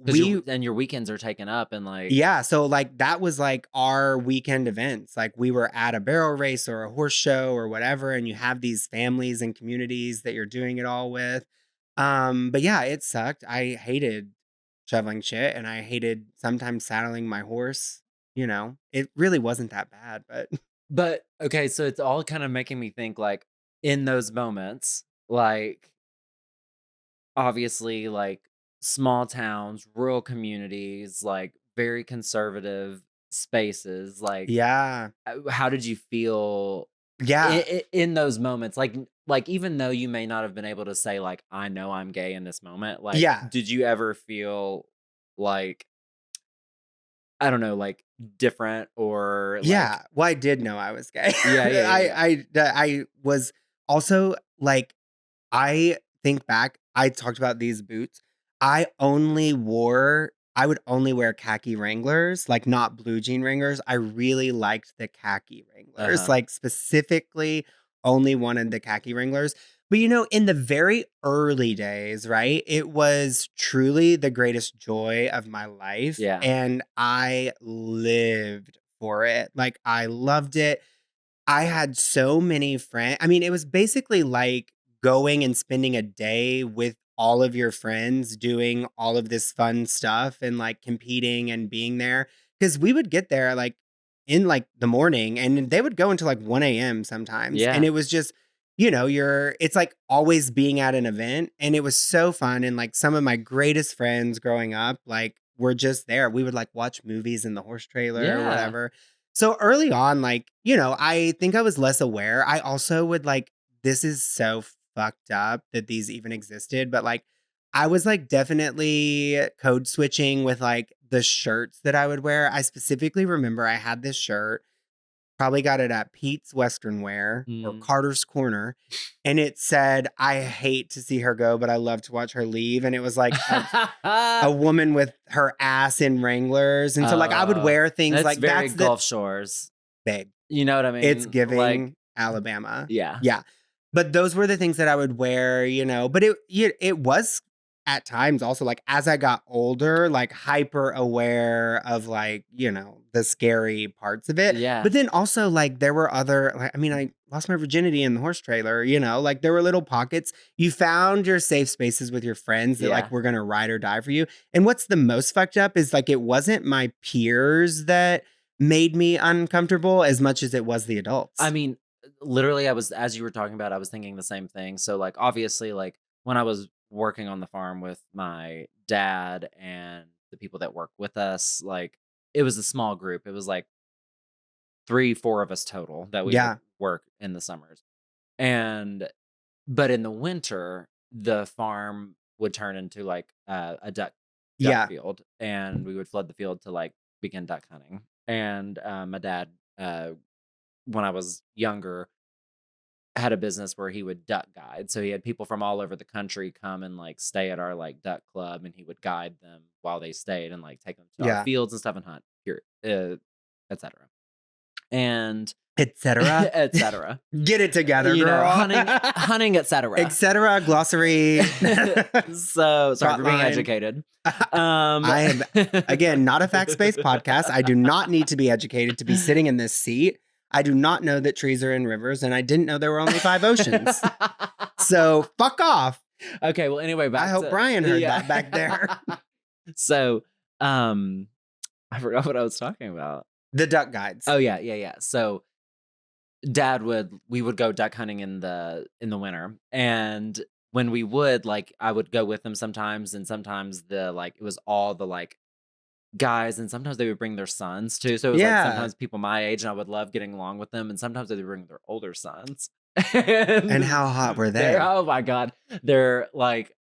And your weekends are taken up and like yeah, so like that was like our weekend events. Like we were at a barrel race or a horse show or whatever, and you have these families and communities that you're doing it all with. But yeah, it sucked. I hated shoveling shit and I hated sometimes saddling my horse. It really wasn't that bad, but But okay, so it's all kind of making me think like in those moments, like obviously like small towns, rural communities, like very conservative spaces, like yeah. how did you feel Yeah. in those moments? Like even though you may not have been able to say like I know I'm gay in this moment, like Yeah. did you ever feel like I don't know, like different or like Yeah. Well, I did know I was gay. Yeah. I was also like, I think back, I talked about these boots. I would only wear khaki Wranglers, like not blue jean Wranglers. I really liked the khaki Wranglers, Uh-huh. like specifically only wanted the khaki Wranglers. But in the very early days, right? It was truly the greatest joy of my life. Yeah. And I lived for it. Like I loved it. I had so many friends. I mean, it was basically like going and spending a day with all of your friends doing all of this fun stuff and like competing and being there. Cause we would get there like in like the morning and they would go until like 1 a.m. sometimes. Yeah. And it was just, it's like always being at an event. And it was so fun. And like some of my greatest friends growing up, like were just there. We would like watch movies in the horse trailer or Yeah. whatever. So early on, like, I think I was less aware. I also would like, this is so fucked up that these even existed, but like, I was like definitely code switching with like the shirts that I would wear. I specifically remember I had this shirt, probably got it at Pete's Western Wear or Mm. Carter's Corner, and it said, I hate to see her go, but I love to watch her leave. And it was like a woman with her ass in Wranglers. And so like I would wear things That's like very that's Gulf Shores. babe. You know what I mean? It's giving Like, Alabama. yeah. Yeah. But those were the things that I would wear, but it was at times also, like, as I got older, like, hyper aware of, like, the scary parts of it. Yeah. But then also, like, there were other like, I mean, I lost my virginity in the horse trailer, like, there were little pockets. You found your safe spaces with your friends that, like, Yeah. were gonna ride or die for you. And what's the most fucked up is, like, it wasn't my peers that made me uncomfortable as much as it was the I adults. mean, literally, I was as you were talking about, I was thinking the same thing. So, like, obviously, like, when I was working on the farm with my dad and the people that work with us, like, it was a small group. It was like 3, 4 of us total that we would Yeah. work in the summers. And but in the winter, the farm would turn into like a duck Yeah. field, and we would flood the field to like begin duck hunting. And my dad, uh, when I was younger, had a business where he would duck guide. So he had people from all over the country come and like stay at our like duck club, and he would guide them while they stayed and like take them to our Yeah. fields and stuff and hunt here, etc. And Etcetera. etc. Get it together, girl. Hunting, etc. Etcetera, glossary. So sorry Trot for being line. educated. I am, again, not a facts-based podcast. I do not need to be educated to be sitting in this seat. I do not know that trees are in rivers, and I didn't know there were only 5 oceans. So fuck off. Okay, well, anyway, I back hope to Brian heard that back there. So, I forgot what I was talking about. The duck guides. Oh yeah, yeah, yeah. So we would go duck hunting in the winter, and when we would, like, I would go with them sometimes, and sometimes it was all the like guys, and sometimes they would bring their sons too. So it was like Yeah. sometimes people my age, and I would love getting along with them, and sometimes they would bring their older sons. And And how hot were they're they? oh my god, they're like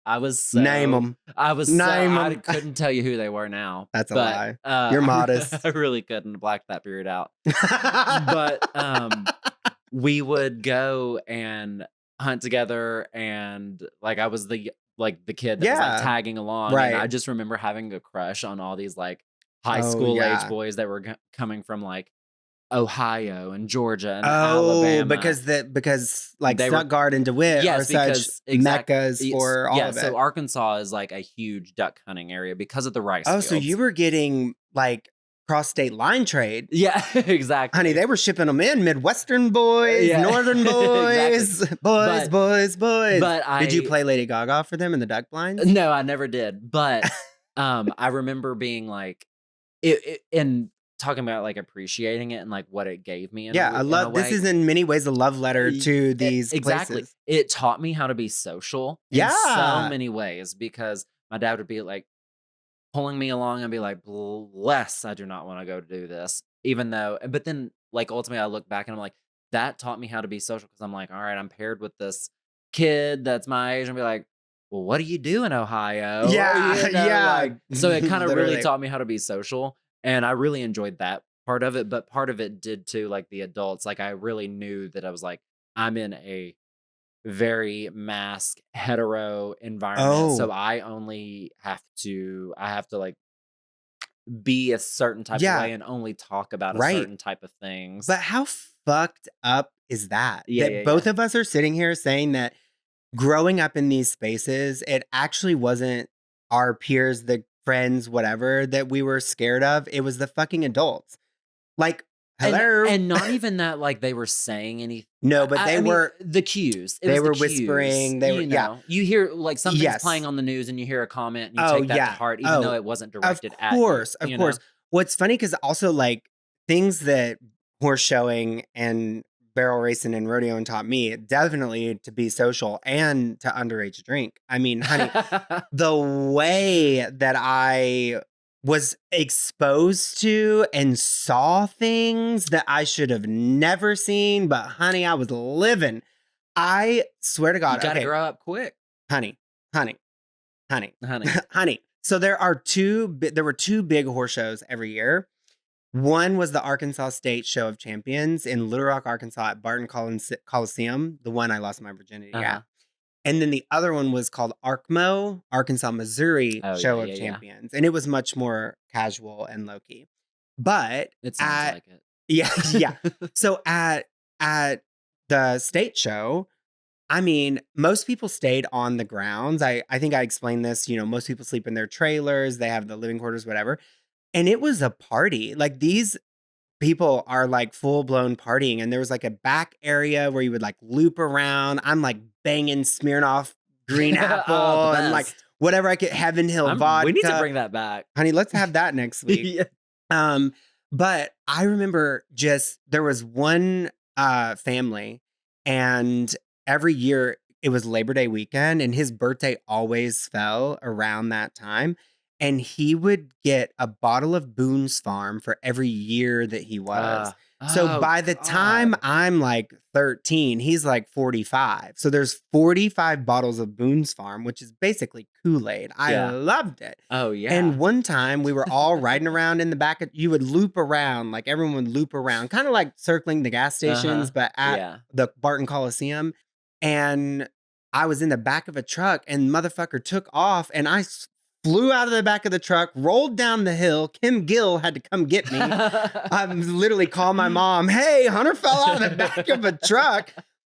Name them. Name I them. couldn't tell you who they were now, That's a but lie. You're modest. I really couldn't black that period out. But we would go and hunt together, and like I was the kid that was like Yeah. tagging along, and I Right. just remember having a crush on all these like high Oh, school age yeah. boys that were coming from like Ohio and Georgia and Oh, Alabama. because like They were Stuttgart and DeWitt are Yes, such because meccas for all yeah, of so it. Arkansas is like a huge duck hunting area because of the rice Oh, so you fields. were getting like cross state line trade. Yeah, Honey, exactly. they were shipping them in Midwestern boys, Yeah, Northern exactly. boys, boys, But boys, boys. but Did you I play Lady Gaga for them in the duck blinds? no, I never did. But I remember being like and talking about like appreciating it and like what it gave me Yeah, I in a love this way. is in many ways a love letter to these Exactly. places. It taught me how to be social in so Yeah. many ways because my dad would be like pulling me along and be like, bless, I do not want to go do this. Even though, but then like ultimately I look back and I'm like, that taught me how to be social because I'm like, all right, I'm paired with this kid that's my age and be like, well, what do you do in Ohio? Yeah, yeah. Like, so it kind of really Literally. taught me how to be social. And I really enjoyed that part of it. But part of it did too, like the adults. Like I really knew that I was like, I'm in a very mask hetero environment. So Oh, I have to like be a certain type of yeah, way and only talk about a right. certain type of things. But how fucked up is that? Yeah, yeah, That yeah. both of us are sitting here saying that growing up in these spaces, it actually wasn't our peers, the friends, whatever, that we were scared of. It was the fucking adults. Like, hello. And not even that like they were saying anything. No, but I mean the cues. It they was the were cues. whispering. They were, yeah. You hear like something's playing Yes. on the news and you hear a comment and you Oh, take that to yeah. heart, even though Oh, it wasn't of directed at you. course. Of course. What's funny, because also, like, things that horse showing and barrel racing and rodeoing taught me definitely to be social and to underage drink. I mean, honey, the way that I was exposed to and saw things that I should have never seen, but honey, I was living. I swear to You God. got to Okay, grow up quick, honey, honey, honey, honey. honey. So there were two big horse shows every year. One was the Arkansas State Show of Champions in Little Rock, Arkansas at Barton Coliseum, the one I lost my virginity Uh-huh. at. And then the other one was called ARCMO, Arkansas, Missouri Oh yeah, Show of yeah, yeah. Champions. And it was much more casual and low key. But It sounds at, like yeah, yeah. it. So at the state show, I mean, most people stayed on the grounds. I think I explained this, most people sleep in their trailers, they have the living quarters, whatever. And it was a party. Like these people are like full blown partying. And there was like a back area where you would like loop around. I'm like banging Smirnoff green Oh, the apple and like best. whatever I could, Heaven Hill We need to vodka. bring that back. Honey, let's have that next week. Yeah. Um, but I remember just there was one family, and every year it was Labor Day weekend, and his birthday always fell around that time. And he would get a bottle of Boone's Farm for every year that he was. So Oh by the time god. I'm like 13, he's like 45. So there's 45 bottles of Boone's Farm, which is basically Kool-Aid. I Yeah. loved it. Oh, yeah. And one time we were all riding around in the back of you would loop around, like everyone would loop around, kind of like circling the gas Uh-huh. stations, but at Yeah. the Barton Coliseum. And I was in the back of a truck and motherfucker took off and flew out of the back of the truck, rolled down the hill. Kim Gill had to come get me. I literally called my mom, hey, Hunter fell out of the back of a truck.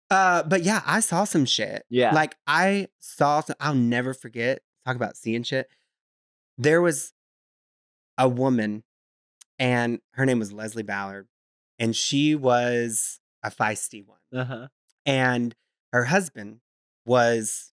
But yeah, I saw some shit. Yeah. Like I saw I'll never forget. Talk about seeing shit. There was a woman, and her name was Leslie Ballard, and she was a feisty one. Uh-huh. And her husband was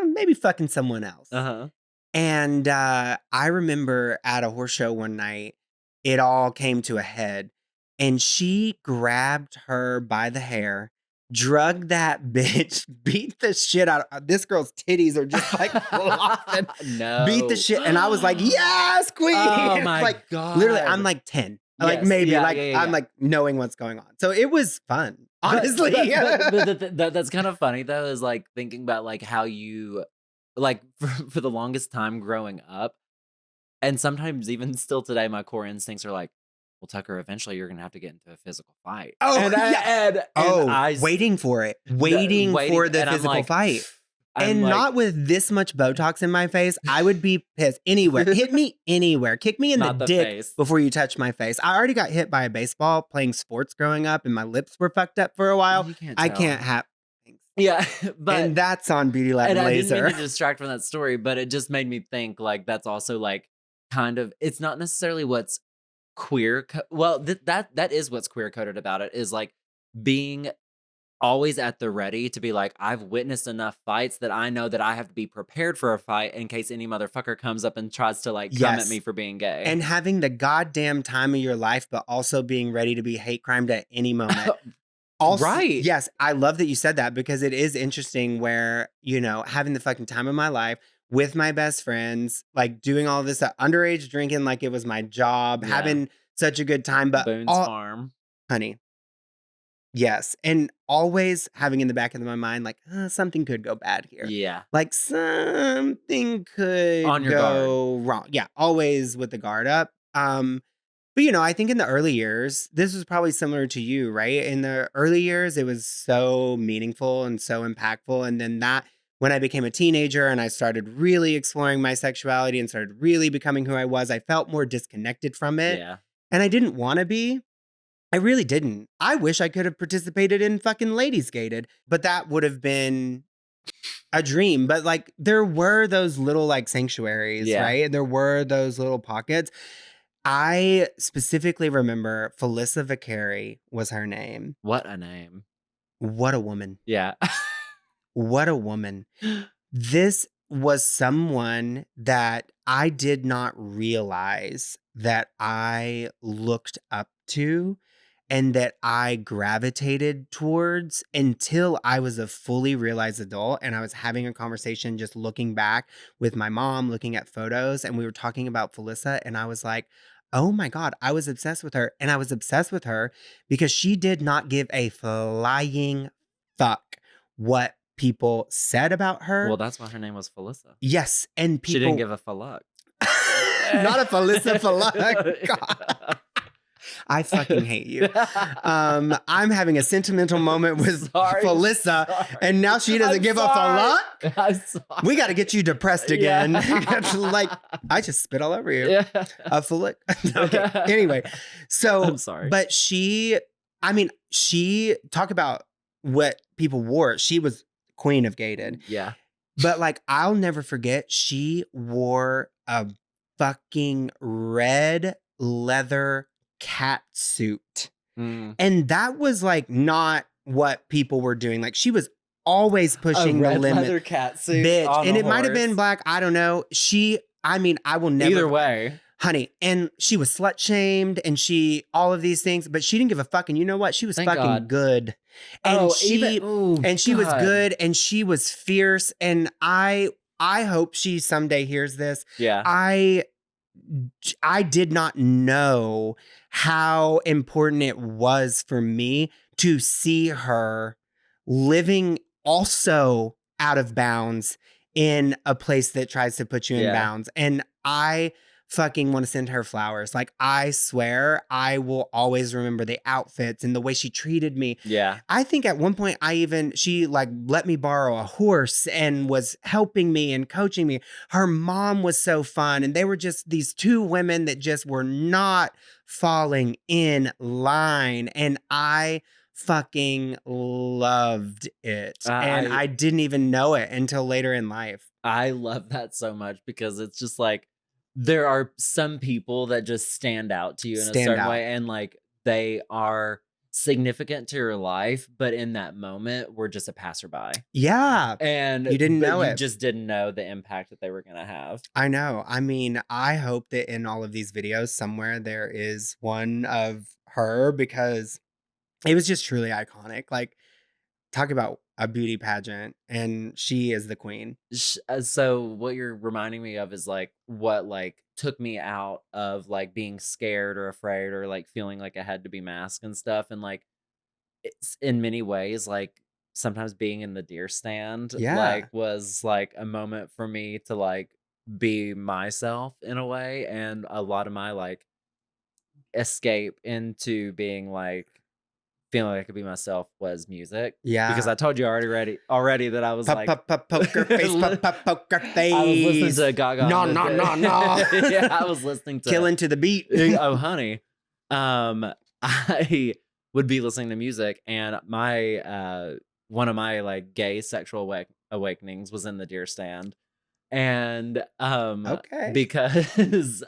maybe fucking someone else. Uh-huh. And I remember at a horse show one night, it all came to a head, and she grabbed her by the hair, drugged that bitch, beat the shit out of this girl's titties are just like flopping. Beat the No. shit. And I was like, yes, queen. Oh my like god. literally, I'm like 10. Like Yes. maybe Yeah, like yeah, yeah, I'm yeah. like knowing what's going on. So it was fun. Honestly. That's kind of funny though, is like thinking about like how you like for the longest time growing up, and sometimes even still today, my core instincts are like, well, Tucker, eventually you're gonna have to get into a physical fight. Oh, and I, yeah. and I Waiting for it. Waiting for the and I'm physical like, fight. I'm And like, not with this much Botox in my face. I would be pissed. Anywhere. Hit me anywhere. Kick me in the not the dick face. before you touch my face. I already got hit by a baseball playing sports growing up, and my lips were fucked up for a while. You can't I tell. can't have things. Yeah, but And that's on Beauty Lab and I didn't Laser. mean to distract from that story, but it just made me think like that's also like kind of it's not necessarily what's well that is what's queer coded about it is like being always at the ready to be like I've witnessed enough fights that I know that I have to be prepared for a fight in case any motherfucker comes up and tries to like come at Yes. me for being gay. And having the goddamn time of your life, but also being ready to be hate crimed at any moment. Also, Right. yes, I love that you said that because it is interesting where, having the fucking time of my life with my best friends, like doing all this underage drinking like it was my job, Yeah. having such a good time, but Boone's Farm. honey, yes. And always having in the back of my mind, like, something could go bad here. Yeah. Like something could On your go wrong. Yeah, always with the guard up. But I think in the early years, this was probably similar to you, right? In the early years, it was so meaningful and so impactful. And then when I became a teenager and I started really exploring my sexuality and started really becoming who I was, I felt more disconnected from it. Yeah. And I didn't want to be. I really didn't. I wish I could have participated in fucking Ladies Gated, but that would have been a dream. But like there were those little like sanctuaries, Yeah. right? There were those little pockets. I specifically remember Felissa Vicari was her name. What a name. What a woman. Yeah. What a woman. This was someone that I did not realize that I looked up to and that I gravitated towards until I was a fully realized adult and I was having a conversation just looking back with my mom, looking at photos, and we were talking about Felissa, and I was like, oh my God, I was obsessed with her. And I was obsessed with her because she did not give a flying fuck what people said about her. Well, that's why her name was Felissa. Yes, and people... She didn't give a fuck. Not a Felissa fuck. God. I fucking hate you. I'm having a sentimental moment with Felissa, and now she doesn't give a fuck. I'm sorry. We got to get you depressed again. Yeah. Like, I just spit all over you. Yeah. A flick. Okay. Anyway, so I'm sorry. But she talk about what people wore. She was queen of gated. Yeah. But, like, I'll never forget, she wore a fucking red leather catsuit. Mm. And that was, like, not what people were doing. Like, she was always A pushing the red limit. leather catsuit Bitch. on And a it might have been horse. black. I don't know. I mean, I will Either never. way. Honey, and she was slut shamed and all of these things, but she didn't give a fuck. And you know what? She was Thank fucking God. good. And Oh, even oh she was God. good and she was fierce. And I hope she someday hears this. Yeah. I did not know how important it was for me to see her living also out of bounds in a place that tries to put you in Yeah. bounds. And I fucking want to send her flowers. Like, I swear I will always remember the outfits and the way she treated me. Yeah. I think at one point she like let me borrow a horse and was helping me and coaching me. Her mom was so fun. And they were just these two women that just were not falling in line. And I fucking loved it. And I I didn't even know it until later in life. I love that so much because it's just like there are some people that just stand out to you in a Stand certain out. way and like they are significant to your life, but in that moment we're just a passerby. Yeah. And You didn't but know you it. just didn't know the impact that they were gonna have. I know. I mean, I hope that in all of these videos somewhere there is one of her because it was just truly iconic. Like, talk about a beauty pageant, and she is the queen. So what you're reminding me of is like what like took me out of like being scared or afraid or like feeling like I had to be masked and stuff. And like it's in many ways like sometimes being in the deer stand Yeah. like was like a moment for me to like be myself in a way. And a lot of my like escape into being like feeling like I could be myself was music. Because Yeah. I told you already that I was Pop, like pop, pop, poker face, pop, pop, poker I was listening face. to Gaga. No, and no, no, no. yeah, I was listening to Killing to the beat. Oh honey. I would be listening to music and my one of my like gay sexual awakenings was in the deer stand. And Okay. because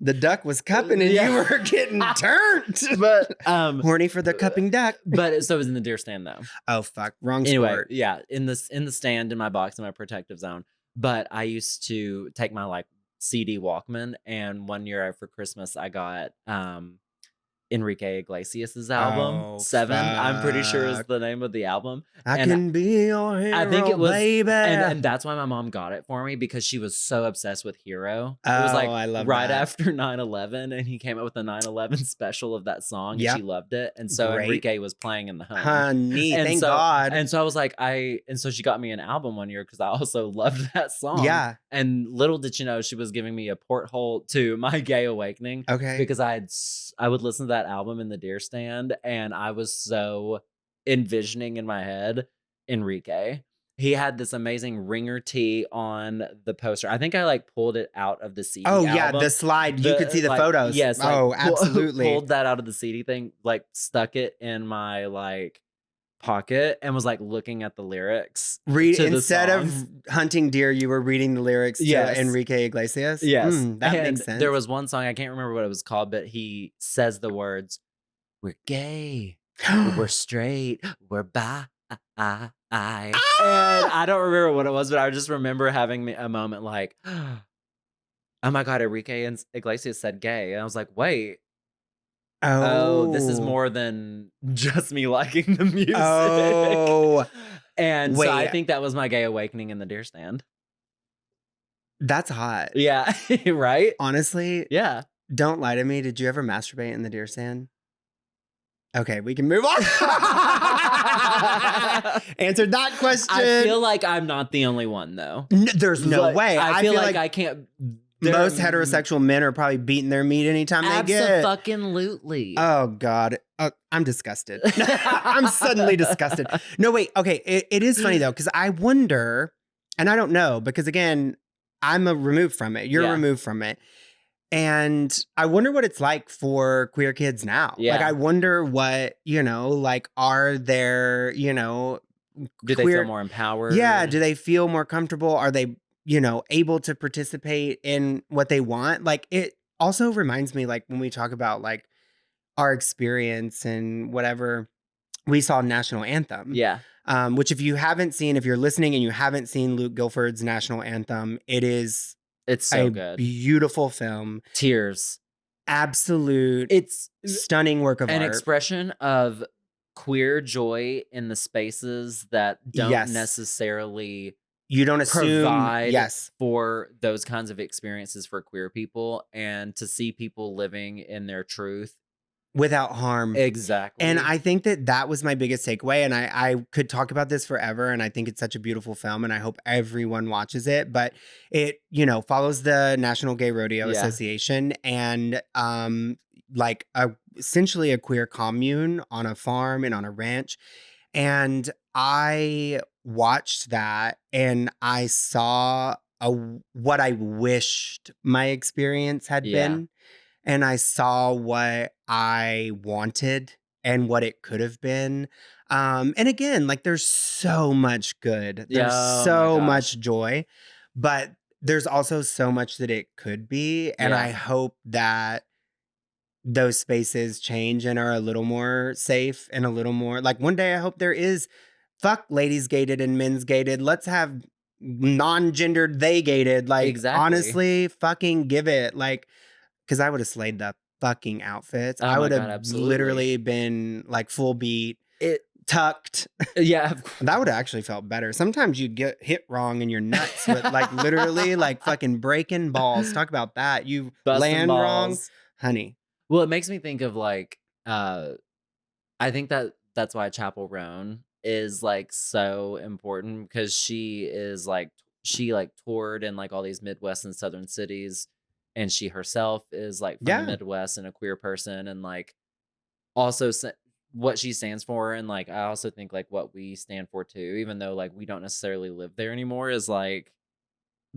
The duck was cupping and you were getting turned. but Horny for the cupping duck. but so it was in the deer stand though. Oh, fuck. Wrong Anyway, sport. yeah, in the stand in my box in my protective zone. But I used to take my like CD Walkman, and one year for Christmas I got Enrique Iglesias's album Oh, 7. I'm pretty sure is fuck. the name of the album. I And can be your hero, I think it was, baby. and that's why my mom got it for me because she was so obsessed with Hero. It was Oh, like I love right that. after 9/11, and he came out with a 9/11 special of that song, Yep. and she loved it. And so Great. Enrique was playing in the home. Honey, And thank so, God. And so I was like, and so she got me an album one year because I also loved that song. Yeah. And little did you know, she was giving me a porthole to my gay awakening. Okay. Because I would listen to that album in the deer stand, and I was so envisioning in my head Enrique. He had this amazing ringer tee on the poster. I think I like pulled it out of the CD. Oh, yeah. album. The slide. You could see the like, photos. Yes. Like, oh, absolutely. Pulled that out of the CD thing, like stuck it in my like pocket and was like looking at the lyrics. Instead of hunting deer, you were reading the lyrics Yes. to Enrique Iglesias. Yes. That and makes sense. There was one song, I can't remember what it was called, but he says the words, "We're gay, we're straight, we're bi." And I don't remember what it was, but I just remember having a moment like, oh my God, Enrique Iglesias said gay. And I was like, wait. Oh, this is more than just me liking the music. Oh. And wait. so I think that was my gay awakening in the deer stand. That's hot. Yeah. Right? Honestly. Yeah. Don't lie to me. Did you ever masturbate in the deer stand? Okay, we can move on. Answered that question. I feel like I'm not the only one, though. There's no way. I feel like I can't. Most heterosexual men are probably beating their meat anytime they get. Abso-fucking-lutely. Oh, God. I'm disgusted. I'm suddenly disgusted. No, wait. Okay. It is funny, though, because I wonder, and I don't know, because again, I'm removed from it. You're removed from it. And I wonder what it's like for queer kids now. Like, I Yeah. wonder what, like, are there, Do they feel queer more yeah, empowered? do they feel more comfortable? Are they, able to participate in what they want? Like, it also reminds me, like, when we talk about, like, our experience and whatever, we saw National Anthem, Yeah. which if you're listening and you haven't seen Luke Guilford's National Anthem, it is It's so a good. beautiful film. Tears. Absolute It's stunning work of an art. expression of queer joy in the spaces that don't Yes. necessarily You don't assume provide yes, for those kinds of experiences for queer people, and to see people living in their truth. without harm. And Exactly. I think that that was my biggest takeaway, and I could talk about this forever, and I think it's such a beautiful film, and I hope everyone watches it, but it, follows the National Gay Rodeo Yeah. Association and, like, essentially a queer commune on a farm and on a ranch, and I watched that, and I saw what I wished my experience had Yeah. been, and I saw what I wanted and what it could have been. And again, like, there's so much good. Yeah, There's oh my so gosh. much joy, but there's also so much that it could be. And I Yeah. hope that those spaces change and are a little more safe and a little more like one day I hope there is fuck ladies gated and men's gated. Let's have non-gendered they gated. Like, Exactly. honestly, fucking give it. Like, because I would have slayed the fucking outfits. Oh I my would have god, absolutely. literally been like full beat, It tucked. yeah, That would have actually felt better. Sometimes you get hit wrong and you're nuts with like literally like fucking breaking balls. Talk about that. You busting land wrong, balls. honey. Well, it makes me think of, like, I think that's why Chapel Roan is, like, so important, because she, like, toured in, like, all these Midwest and Southern cities, and she herself is, like, from the Yeah. Midwest and a queer person, and, like, also what she stands for, and, like, I also think, like, what we stand for too, even though, like, we don't necessarily live there anymore, is, like,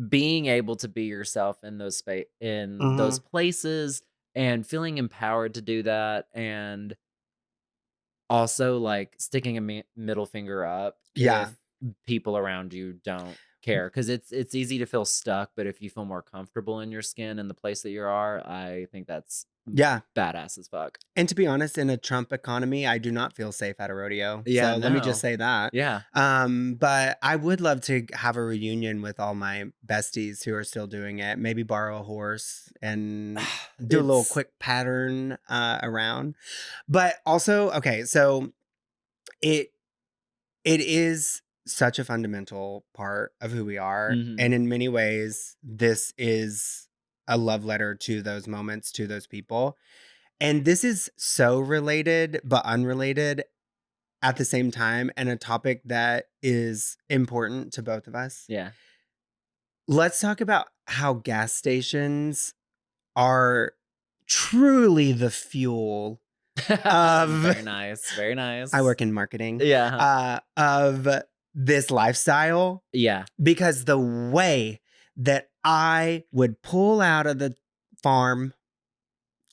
being able to be yourself in those Hmm. places, and feeling empowered to do that, and also, like, sticking a middle finger up Yeah. if people around you don't care, because it's easy to feel stuck, but if you feel more comfortable in your skin and the place that you are, I think that's Yeah. badass as fuck. And to be honest, in a Trump economy, I do not feel safe at a rodeo. Yeah, So let me just no. say that. Yeah. But I would love to have a reunion with all my besties who are still doing it. Maybe borrow a horse and do a little It's quick pattern around. But also, okay, so it it is such a fundamental part of who we are. mhm. And in many ways, this is a love letter to those moments, to those people. And this is so related, but unrelated at the same time, and a topic that is important to both of us. Yeah. Let's talk about how gas stations are truly the fuel of Very nice, very I nice. work in marketing, Yeah. of this lifestyle Yeah, because the way that I would pull out of the farm,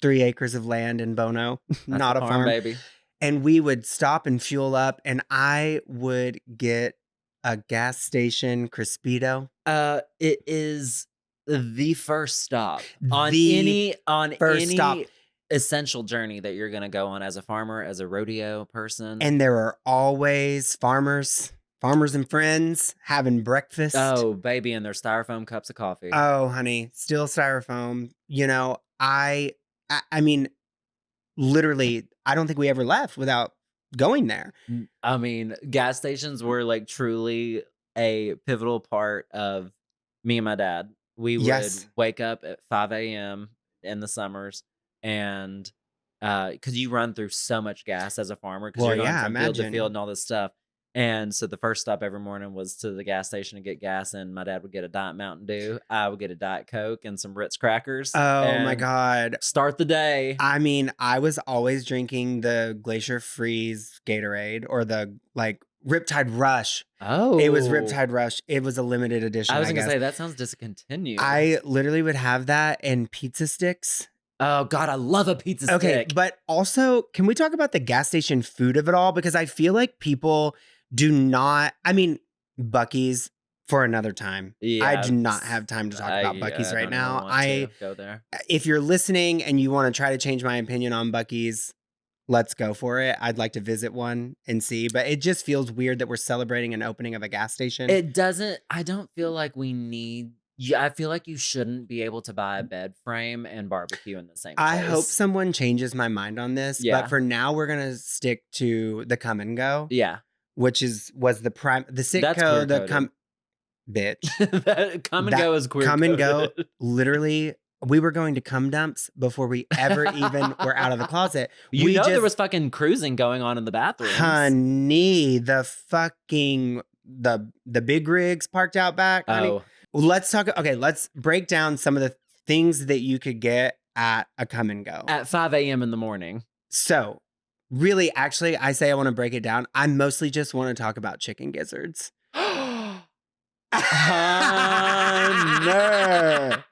3 acres of land in Bono, that's a not a farm farm, baby. and we would stop and fuel up, and I would get a gas station Crispito. It is the first stop The on first stop, any essential journey that you're gonna go on as a farmer, as a rodeo person. and there are always farmers and friends having breakfast. Oh, baby, and their styrofoam cups of coffee. Oh, honey, still styrofoam. I mean, literally, I don't think we ever left without going there. I mean, gas stations were, like, truly a pivotal part of me and my dad. We would Yes. wake up at 5 a.m. in the summers, and, because you run through so much gas as a farmer, because 'cause Well, you're going yeah, from field to field imagine. and all this stuff, and so the first stop every morning was to the gas station to get gas, and my dad would get a Diet Mountain Dew, I would get a Diet Coke and some Ritz crackers, Oh my and god. start the day. I mean, I was always drinking the Glacier Freeze Gatorade or the, like, Riptide Rush. It was Oh. Riptide Rush. It was a limited I edition, was I gonna guess. say, that sounds discontinued. I literally would have that and pizza sticks. Oh god, I love a pizza Okay, stick. but also, can we talk about the gas station food of it all? Because I feel like people do not, I mean, Buc-ee's for another time. I Yeah, do not have time to talk about Buc-ee's I right don't even now. want to go there. If you're listening and you want to try to change my opinion on Buc-ee's, let's go for it. I'd like to visit one and see, but it just feels weird that we're celebrating an opening of a gas station. It doesn't I don't feel like we need yeah, I feel like you shouldn't be able to buy a bed frame and barbecue in the same I hope place. someone changes my mind on this, but Yeah. for now we're gonna stick to the come and go, Yeah. which was the That's queer Sitco, the coded. come bitch. That come and That go is queer come and go, coded. literally, we were going to cum dumps before we ever even were out of the closet. You We know there just was fucking cruising going on in the bathrooms. honey, the fucking the big rigs parked out back, honey. Oh, Let's talk. Okay, let's break down some of the things that you could get at a come and go. at 5 AM in the morning. So, really, actually, I say I want to break it down. I mostly just want to talk about chicken gizzards. Hunter.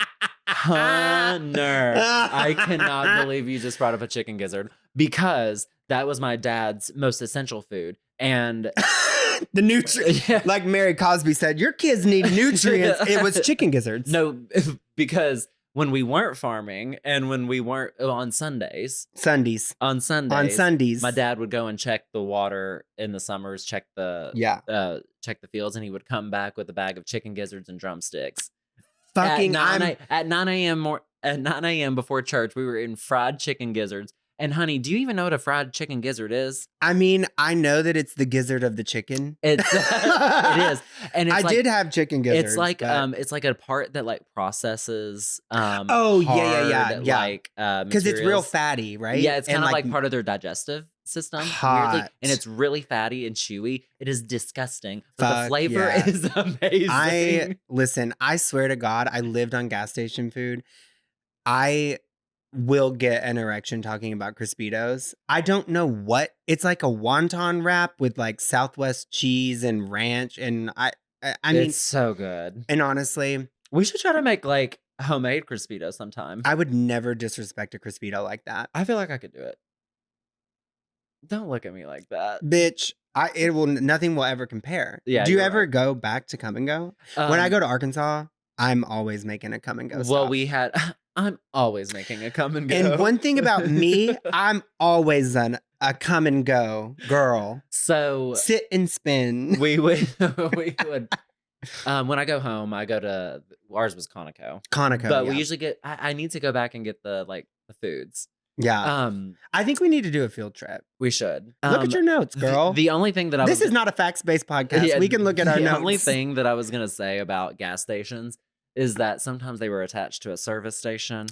Hunter. I cannot believe you just brought up a chicken gizzard because that was my dad's most essential food. And The nutrients, yeah, like Mary Cosby said, your kids need nutrients. It was chicken gizzards. no, because when we weren't farming and when we weren't on Sundays, Sundays. on Sundays, On Sundays. my dad would go and check the water in the summers, check the Yeah. check the fields, and he would come back with a bag of chicken gizzards and drumsticks. Fucking At 9 a.m. At 9 a.m. before church, we were eating fried chicken gizzards. And honey, do you even know what a fried chicken gizzard is? I mean, I know that it's the gizzard of the chicken. It's it is, and it's I like, did have chicken gizzards. it's like a part that like processes Oh, yeah. like Because it's real materials. fatty, right? Yeah, it's And, kind of like part of their digestive system, weirdly, hot. and it's really fatty and chewy. It is disgusting, but the Fuck flavor yeah. is amazing. Listen, I swear to God, I lived on gas station food. I will get an erection talking about Crispitos. I don't know what. It's like a wonton wrap with like Southwest cheese and ranch. And I mean, It's so good. and honestly, We should try to make like homemade Crispitos sometime. I would never disrespect a Crispito like that. I feel like I could do it. Don't look at me like that. Bitch, nothing will ever compare. Yeah, Do you you're ever right. go back to come and go? When I Um, go to Arkansas, I'm always making a come and go well, stop. we had. I'm always making a come and go. And one thing about me, I'm always a come and go girl. so Sit and spin. we would we would. When I go home, I go to ours was Conoco, Conoco. but yeah. we usually get. I need to go back and get the foods. Yeah. I think we need to do a field trip. We should Look at your notes, girl. The only thing that This is not a facts-based podcast. Yeah, We can look at our the notes. only thing that I was gonna say about gas stations is that sometimes they were attached to a service station,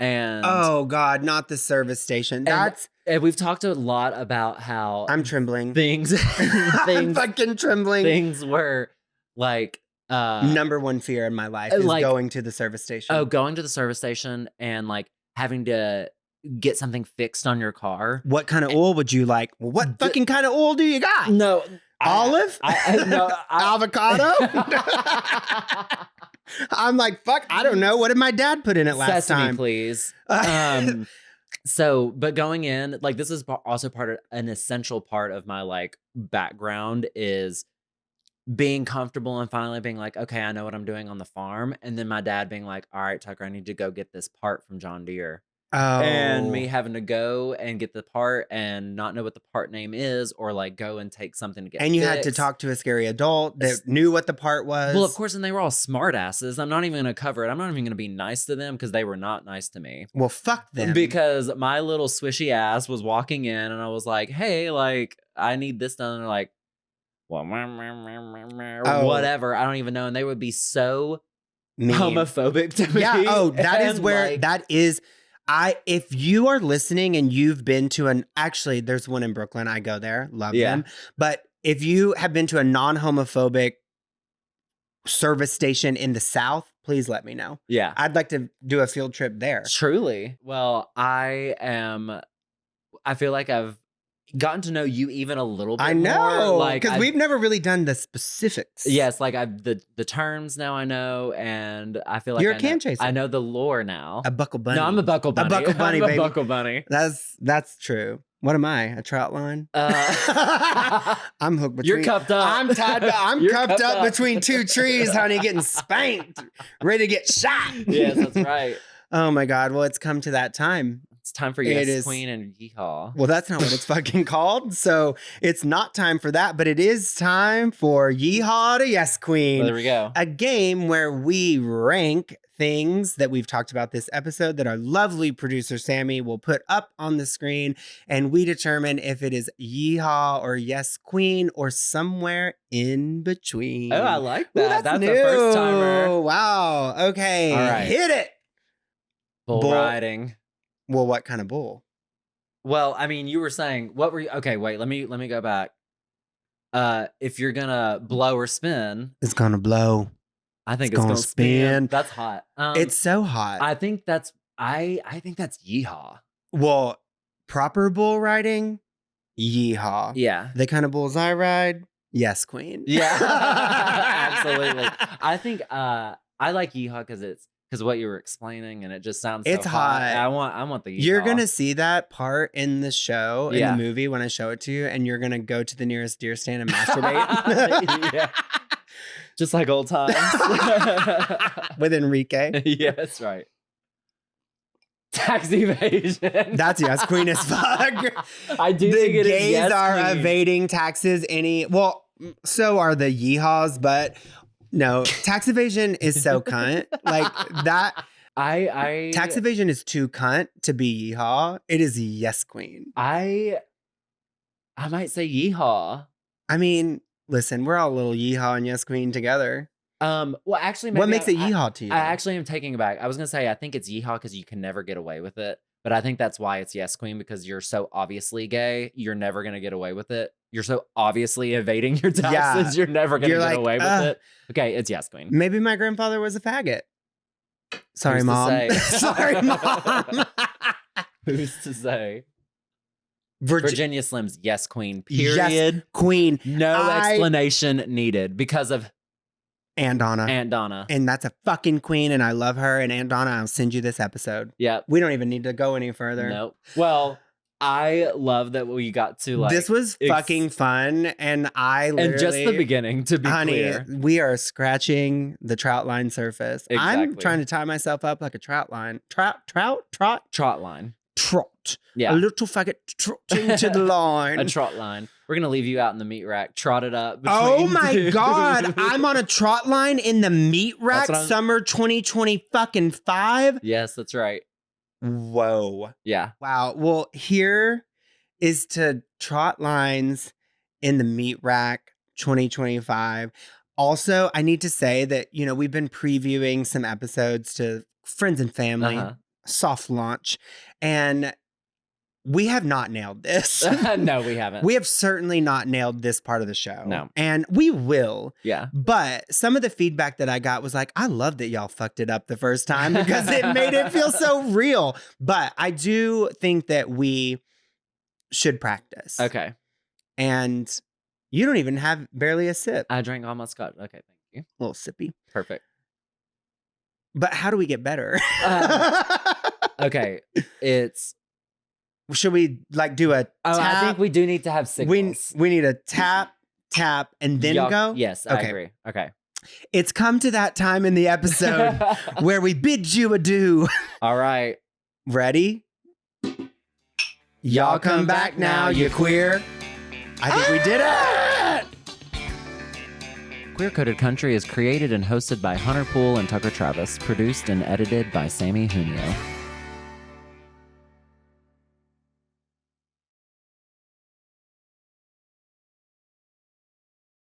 and Oh God, not the service station. That's and we've talked a lot about how I'm trembling. things I'm things fucking trembling. things were like Number one fear in my life is like- going to the service station. going to the service station and like having to get something fixed on your car. What kind of oil would you like? Well, what The- fucking kind of oil do you got? No, Olive? no, Avocado? I'm like, fuck, I don't know. What did my dad put in it last Sesame, time? please. But going in, like this is also part of an essential part of my like background is being comfortable and finally being like, okay, I know what I'm doing on the farm. And then my dad being like, all right, Tucker, I need to go get this part from John Deere. Oh. And me having to go and get the part and not know what the part name is or like go and take something to get And you had to fixed. talk to a scary adult that knew what the part was. Well, of course, and they were all smart asses. I'm not even going to cover it. I'm not even going to be nice to them because they were not nice to me. Well, fuck them. Because my little swishy ass was walking in and I was like, hey, like, I need this done. And they're like, well, or whatever. I don't even know. And they would be so Mean. homophobic to me. Yeah. Oh, that is And, where like, that is. If you are listening and you've been to actually, there's one in Brooklyn. I go there, love Yeah. them. But if you have been to a non-homophobic service station in the South, please let me know. Yeah. I'd like to do a field trip there. Truly. Well, I feel like gotten to know you even a little bit I more. know, Like, because we've never really done the specifics. yes, like the terms now I know, and I feel like You're a can chaser. I know the lore now. A buckle bunny. No, I'm a buckle bunny. A buckle bunny, I'm baby. a buckle bunny. That's true. What am I? A trout line? I'm hooked between. You're cupped up. I'm tied. I'm You're cupped cupped up up. between two trees, honey, getting spanked, ready to get shot. Yes, that's right. Oh my God. Well, it's come to that time. It's time for It Yes is- Queen and Yeehaw. Well, that's not what it's fucking called. So it's not time for that, but it is time for Yeehaw to Yes Queen. Well, there we go. A game where we rank things that we've talked about this episode that our lovely producer Sammy will put up on the screen, and we determine if it is Yeehaw or Yes Queen or somewhere in between. Oh, I like Ooh, that. That's new. a first timer. Wow. Okay. All right. Hit it. Bull riding. Well, what kind of bull? Well, I mean, you were saying what were you? Okay, wait. Let me go back. If you're gonna blow or spin, It's gonna blow. I think It's it's gonna gonna spin. spin. That's hot. It's so hot. I think that's I think that's yeehaw. Well, proper bull riding, yeehaw. Yeah. The kind of bulls I ride, yes, queen. Yeah. Absolutely. I think I like yeehaw because what you were explaining, and it just sounds so It's hot. I want the yeehaw. You're gonna see that part in the show, in Yeah. the movie when I show it to you, and you're gonna go to the nearest deer stand and masturbate. Yeah. Just like old times. With Enrique. Yeah, that's right. Tax evasion. That's yes, queen as fuck. I do The think it is gays yes, are queen. evading taxes so are the yeehaws, but no, tax evasion is so cunt. Like that. Tax evasion is too cunt to be yeehaw. It is yes, queen. I might say yeehaw. I mean, listen, we're all a little yeehaw and yes, queen together. Well, actually, What maybe makes it yeehaw to you? I actually am taking it back. I was gonna say I think it's yeehaw because you can never get away with it, but I think that's why it's yes, queen, because you're so obviously gay. You're never gonna get away with it. You're so obviously evading your taxes. You're never gonna get away with it. Okay, it's yes, queen. Maybe my grandfather was a faggot. Sorry, Who's to mom. say? Sorry, mom. Who's to say? Virginia Virginia Slims, yes, queen. Yes, Period. queen. No explanation needed because of And Donna. Aunt Donna. And that's a fucking queen, and I love her. And Aunt Donna, I'll send you this episode. Yep. We don't even need to go any further. Nope. Well, I love that we got to like this was fucking fun, and I literally, and just the beginning. To be honey, clear, we are scratching the trout line surface. I'm Exactly. trying to tie myself up like a trout line. Trot. trot line. Trot. Yeah, A little faggot trotting to the line. a trot line. We're gonna leave you out in the meat rack. Trot it up. Oh between my two. God. I'm on a trot line in the meat rack what I'm- summer 2020 fucking 5. Yes, that's right. Whoa. Yeah. Wow. Well, here is to trot lines in the meat rack 2025. Also, I need to say that, we've been previewing some episodes to friends and family, Uh-huh. soft launch, and we have not nailed this. No, we haven't. We have certainly not nailed this part of the show. No. And we will. Yeah. But some of the feedback that I got was like, I love that y'all fucked it up the first time because it made it feel so real. But I do think that we should practice. Okay. And you don't even have barely a sip. I drank all my scotch. Okay, thank you. A little sippy. Perfect. But how do we get better? Okay, it's. Should we do a tap? I think we do need to have signals. We need a tap, and then Y'all- go? Yes, I Okay. agree. Okay. It's come to that time in the episode where we bid you adieu. All right. Ready? Y'all come back now, you queer. I think we did it. Queer Coded Country is created and hosted by Hunter Poole and Tucker Travis, produced and edited by Sammy Junio.